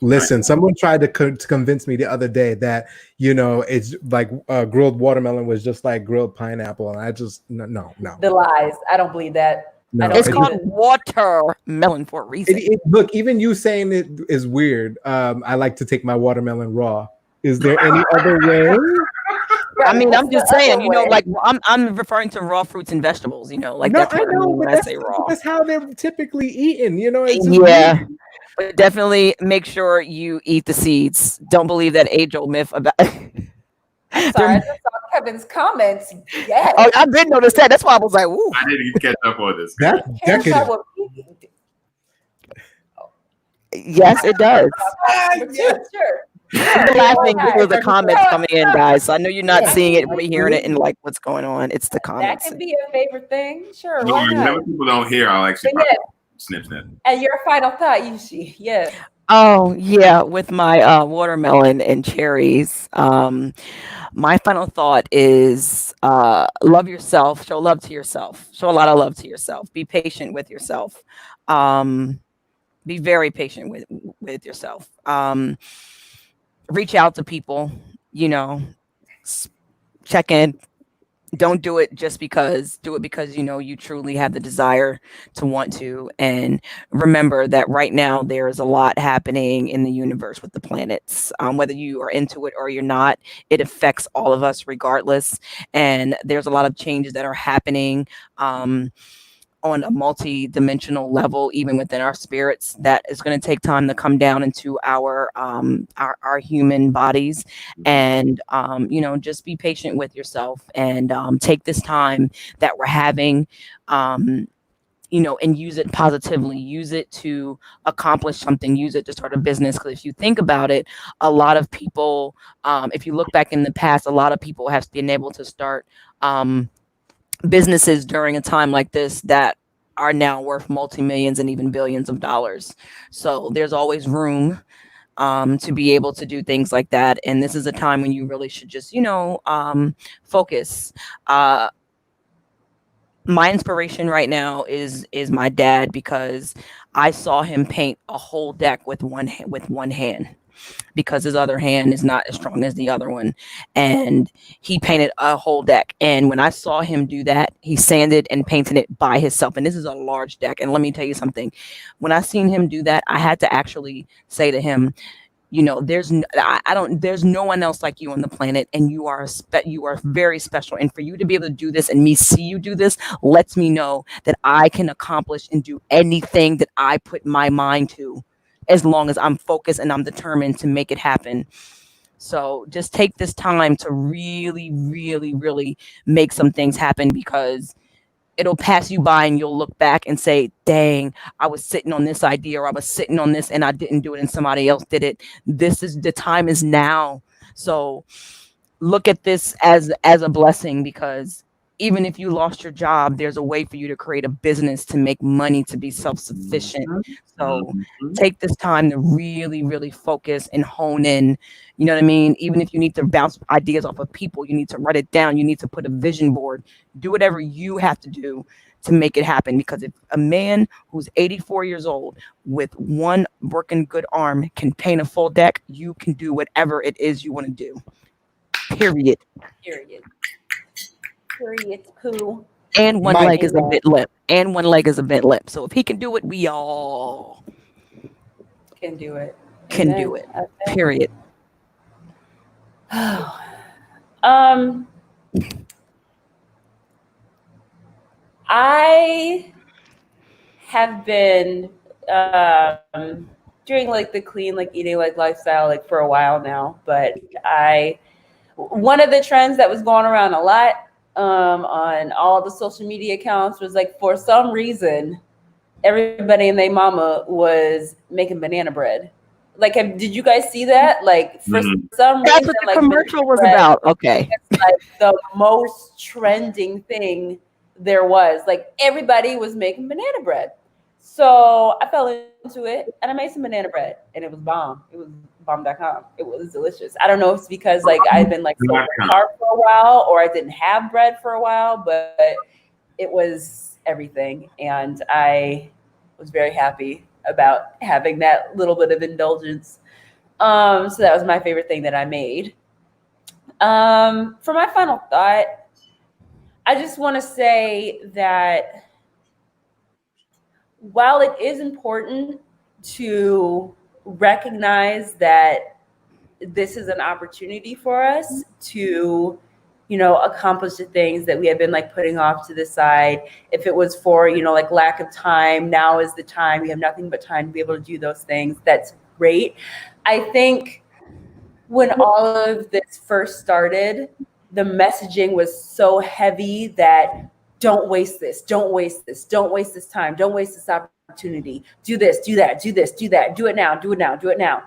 Listen, someone tried to convince me the other day that it's like grilled watermelon was just like grilled pineapple, and I just no. The lies. I don't believe that. No, I don't It's it believe called it. watermelon for a reason. Look, even you saying it is weird. I like to take my watermelon raw. Is there any other way? I mean, I'm What's just the other saying, way? like I'm referring to raw fruits and vegetables, like No, that's I what I know, mean when but I say raw. that's how they're typically eaten. It's just Yeah, weird. but definitely make sure you eat the seeds. Don't believe that age-old myth about. I'm sorry, I just saw Kevin's comments. Yes. Oh, I did notice that. That's why I was like, "Ooh." I didn't catch up on this. That's Here's decadent. what Yes, it does. Sure. I'm laughing because the comments No, coming in, guys. So I know you're not Yeah, seeing it, but hearing it, and absolutely. like what's going on. It's the that comments. can be a favorite thing. Sure, No, why not? whenever people don't hear, I'll actually But yeah, snip. and your final thought, Yushi. Yes. Oh yeah, with my watermelon and cherries. My final thought is love yourself, show love to yourself, show a lot of love to yourself, be patient with yourself, um, be very patient with yourself, reach out to people, you know, check in. Don't do it just because, do it because you truly have the desire to want to. And remember that right now there is a lot happening in the universe with the planets, whether you are into it or you're not. It affects all of us regardless, and there's a lot of changes that are happening on a multi-dimensional level, even within our spirits, that is going to take time to come down into our human bodies. And just be patient with yourself, and take this time that we're having, and use it positively, use it to accomplish something, use it to start a business. Because if you think about it, a lot of people, if you look back in the past, a lot of people have been able to start businesses during a time like this that are now worth multi-millions and even billions of dollars. So there's always room to be able to do things like that. And this is a time when you really should just, focus. My inspiration right now is my dad, because I saw him paint a whole deck with one hand. because his other hand is not as strong as the other one. And he painted a whole deck. And when I saw him do that, he sanded and painted it by himself. And this is a large deck. And let me tell you something. When I seen him do that, I had to actually say to him, I don't, there's no one else like you on the planet, and you are very special. And for you to be able to do this and me see you do this lets me know that I can accomplish and do anything that I put my mind to, as long as I'm focused and I'm determined to make it happen. So just take this time to really, really, really make some things happen, because it'll pass you by and you'll look back and say, dang, I was sitting on this idea, or I was sitting on this and I didn't do it and somebody else did it. This is the time is now. So look at this as a blessing, because even if you lost your job, there's a way for you to create a business to make money, to be self-sufficient. So take this time to really, really focus and hone in. You know what I mean? Even if you need to bounce ideas off of people, you need to write it down. You need to put a vision board. Do whatever you have to do to make it happen. Because if a man who's 84 years old with one working good arm can paint a full deck, you can do whatever it is you want to do. Period. Period. Period. Poo. And one My leg is a bit lip. And one leg is a bit lip. So if he can do it, we all Can do it. can do it. Period. I have been doing like the clean, like eating like lifestyle like for a while now, but one of the trends that was going around a lot on all the social media accounts was like, for some reason, everybody and their mama was making banana bread. Like, did you guys see that? Like, for some That's reason, what the like, commercial was bread about. Okay. is like the most trending thing there was. Like, everybody was making banana bread. So I fell into it and I made some banana bread, and it was bomb. It was bomb.com. It was delicious. I don't know if it's because like I'd been like so carb for a while, or I didn't have bread for a while, but it was everything. And I was very happy about having that little bit of indulgence. So that was my favorite thing that I made. For my final thought, I just want to say that while it is important to recognize that this is an opportunity for us to, accomplish the things that we have been like putting off to the side. If it was for, like lack of time, now is the time. We have nothing but time to be able to do those things. That's great. I think when all of this first started, the messaging was so heavy that don't waste this, don't waste this, don't waste this time, don't waste this opportunity. Do this, do that, do this, do that, do it now, do it now, do it now.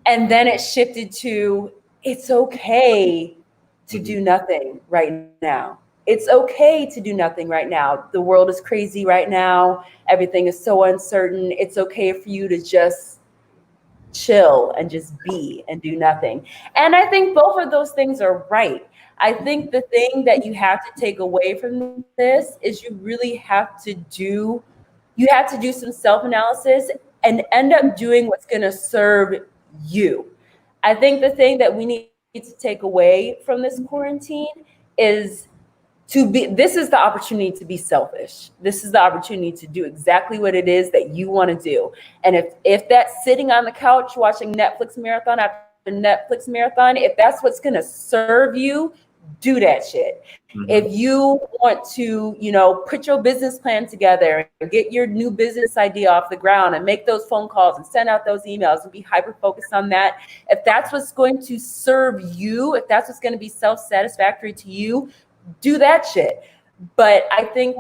And then it shifted to, it's okay to do nothing right now. It's okay to do nothing right now. The world is crazy right now. Everything is so uncertain. It's okay for you to just chill and just be and do nothing. And I think both of those things are right. I think the thing that you have to take away from this is you really have to do some self-analysis and end up doing what's going to serve you. I think the thing that we need to take away from this quarantine is this is the opportunity to be selfish. This is the opportunity to do exactly what it is that you want to do. And if that's sitting on the couch watching Netflix marathon after Netflix marathon, if that's what's going to serve you, do that shit. If you want to, put your business plan together and get your new business idea off the ground and make those phone calls and send out those emails and be hyper focused on that, if that's what's going to serve you, if that's what's going to be self-satisfactory to you, do that shit. But I think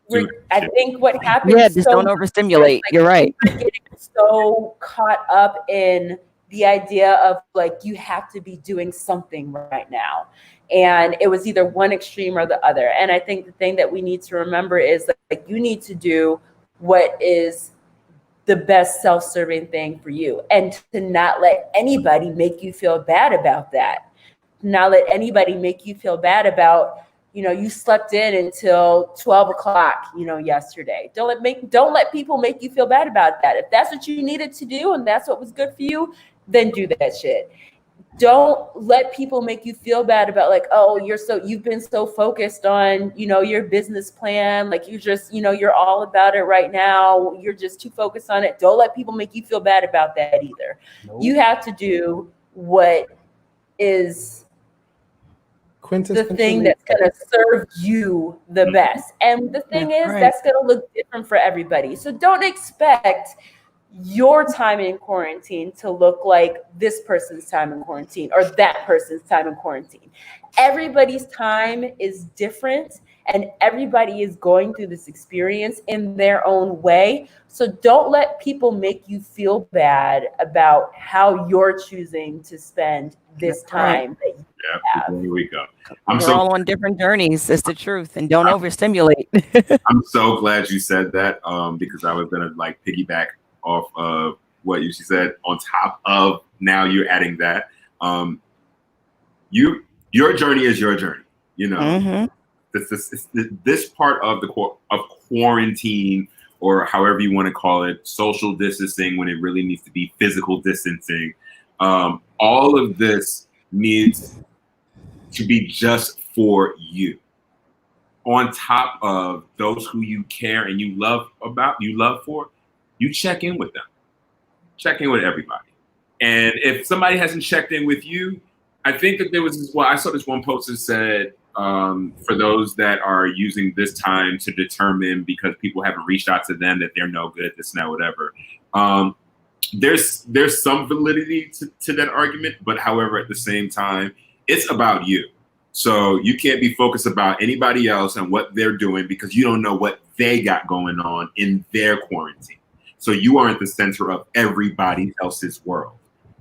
what happens, just don't overstimulate. You're right. Getting so caught up in the idea of like, you have to be doing something right now. And it was either one extreme or the other. And I think the thing that we need to remember is like, you need to do what is the best self-serving thing for you, and to not let anybody make you feel bad about that. Not let anybody make you feel bad about, you slept in until 12 o'clock, yesterday. Don't let people make you feel bad about that. If that's what you needed to do and that's what was good for you, then do that shit. Don't let people make you feel bad about like, oh, you've been so focused on, your business plan. Like you just, you're all about it right now. You're just too focused on it. Don't let people make you feel bad about that either. Nope. You have to do what is the thing that's going to serve you the best. And the thing is, that's going to look different for everybody. So don't expect your time in quarantine to look like this person's time in quarantine or that person's time in quarantine. Everybody's time is different and everybody is going through this experience in their own way. So don't let people make you feel bad about how you're choosing to spend this time that you have. Here we go. We're all on different journeys. It's the truth, and don't overstimulate. I'm so glad you said that because I was gonna like piggyback off of what she said. On top of now, you're adding that your journey is your journey. This part of quarantine, or however you want to call it, social distancing when it really needs to be physical distancing. All of this needs to be just for you. On top of those who you care and you love for, you check in with them. Check in with everybody. And if somebody hasn't checked in with you, I think that I saw this one post that said, for those that are using this time to determine because people haven't reached out to them that they're no good, this and that, whatever. There's some validity to that argument, but however, at the same time, it's about you. So you can't be focused about anybody else and what they're doing because you don't know what they got going on in their quarantine. So you aren't the center of everybody else's world.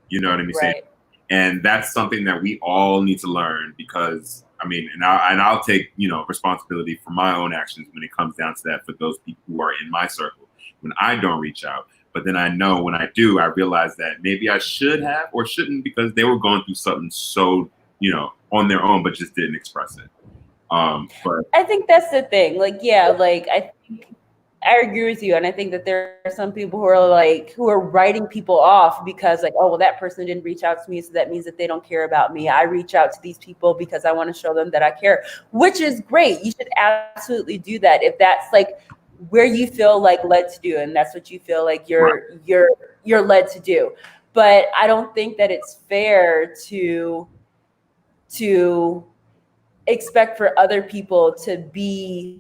You know what I mean? Right. And that's something that we all need to learn because I'll take, responsibility for my own actions when it comes down to that for those people who are in my circle when I don't reach out. But then I know when I do, I realize that maybe I should have or shouldn't because they were going through something so, on their own, but just didn't express it. But I think that's the thing. I agree with you. And I think that there are some people who are writing people off because oh, well, that person didn't reach out to me. So that means that they don't care about me. I reach out to these people because I want to show them that I care, which is great. You should absolutely do that. If that's where you feel led to do, and that's what you feel like you're led to do. But I don't think that it's fair to expect for other people to be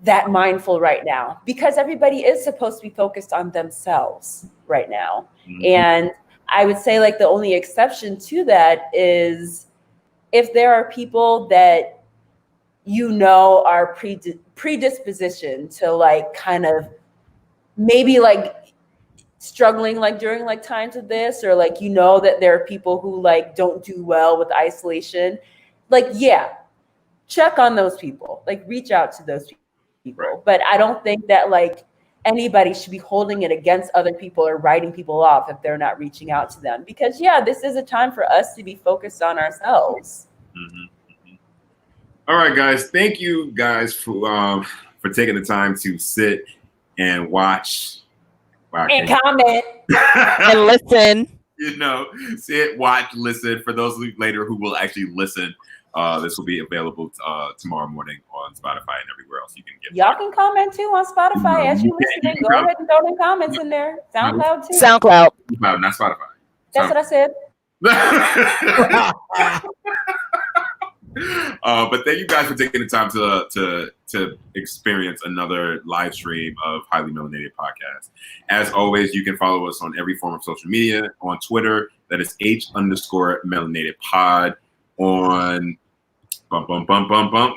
that mindful right now because everybody is supposed to be focused on themselves right now. Mm-hmm. And I would say the only exception to that is if there are people that are predisposition to kind of maybe struggling during times of this, or that there are people who don't do well with isolation, check on those people, reach out to those people. Right. But I don't think that anybody should be holding it against other people or writing people off if they're not reaching out to them because this is a time for us to be focused on ourselves. Mm-hmm. All right, guys, thank you guys for taking the time to sit and watch. And comment. And listen. Sit, watch, listen. For those later who will actually listen, this will be available tomorrow morning on Spotify and everywhere else you can get. Y'all can comment too on Spotify as you listening. Go ahead and throw them comments in there. SoundCloud too. SoundCloud. No, not Spotify. That's what I said. But thank you guys for taking the time to experience another live stream of Highly Melanated Podcast. As always, you can follow us on every form of social media. On Twitter, that is H_Melanated Pod. On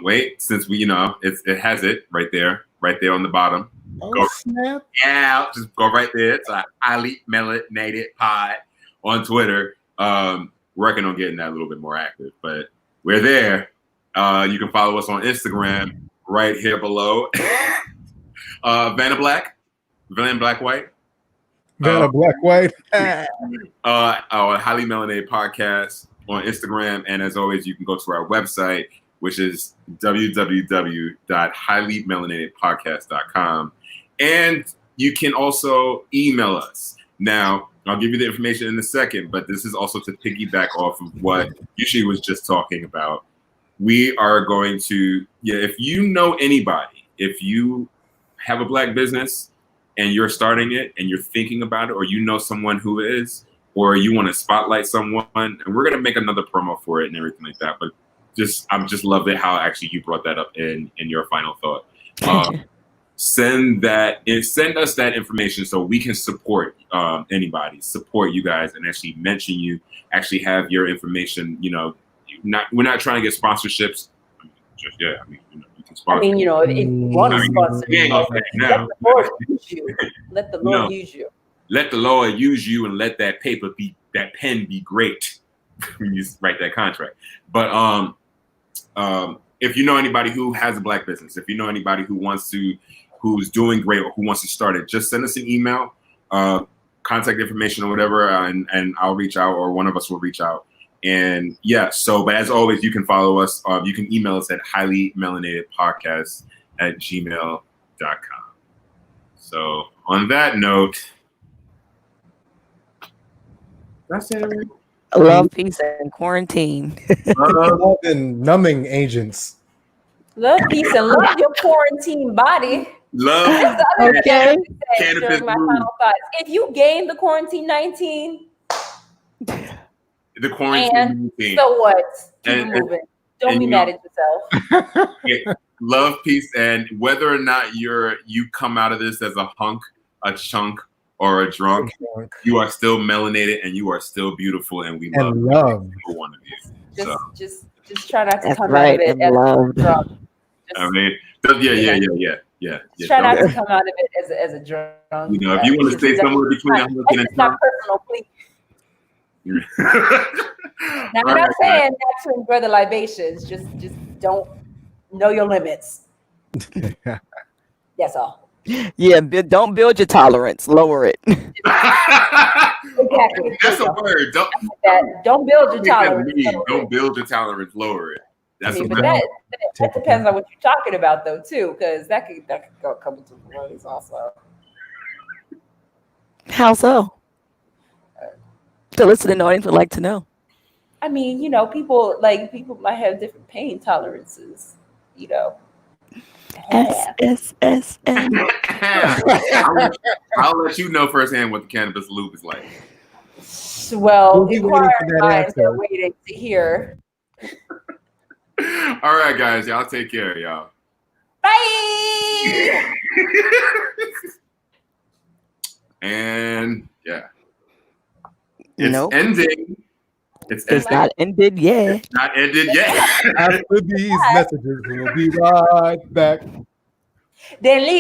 wait, since we it has it right there on the bottom. Snap. Yeah, just go right there. It's a Highly Melanated Pod on Twitter. Working on getting that a little bit more active, but we're there. You can follow us on Instagram right here below. Vanna Black White. Vanna Black White. Our Highly Melanated Podcast on Instagram. And as always, you can go to our website, which is www.highlymelanatedpodcast.com. And you can also email us. Now, I'll give you the information in a second, but this is also to piggyback off of what Yushi was just talking about. We are going to, if you know anybody, if you have a Black business and you're starting it and you're thinking about it, or you know someone who is, or you want to spotlight someone, and we're going to make another promo for it and everything like that. But I'm just love it how actually you brought that up in your final thought. Send us that information so we can support anybody, support you guys, and actually mention you. Actually have your information. We're not trying to get sponsorships. You can sponsor. If you want to sponsor, let the Lord use you. Let the Lord use you. Let the Lord use you, and let that pen be great when you write that contract. But if you know anybody who has a Black business, if you know anybody who's doing great or who wants to start it, just send us an email, contact information or whatever, and I'll reach out, or one of us will reach out. And but as always, you can follow us. You can email us at highlymelanatedpodcast@gmail.com. So on that note, that's it. Love, peace, and quarantine. Love and numbing agents. Love, peace, and love your quarantine body. Love. That's the other thing I would say Cannabis during my move. final thoughts. If you gain the quarantine 19, the quarantine, so what? Keep it moving. Don't be mad at yourself. Love, peace, and whether or not you come out of this as a hunk, a chunk, or a drunk, you are still melanated and you are still beautiful, and we love every single one of you. Just try not to come right, out of it as loved. a drunk. Yeah. Try not to come out of it as a drunk. If you want to stay somewhere between a hunk and a it's not personal, please. Now, I'm not saying not to enjoy the libations. Just don't know your limits. That's all. Yeah, don't build your tolerance. Lower it. Exactly. That's a word. Don't build your tolerance. Don't build your tolerance. Lower it. That's but that depends on what you're talking about, though, too, because that could go a couple different ways, also. How so? The listening audience would like to know. I mean, people might have different pain tolerances. SSSM. I'll let you know firsthand what the cannabis loop is like. Well, inquiring minds are waiting to hear. All right, guys, y'all take care, y'all. Bye. And Nope. Ending. It's not ended yet. It's not ended yet. After these messages, we'll be right back. Then leave.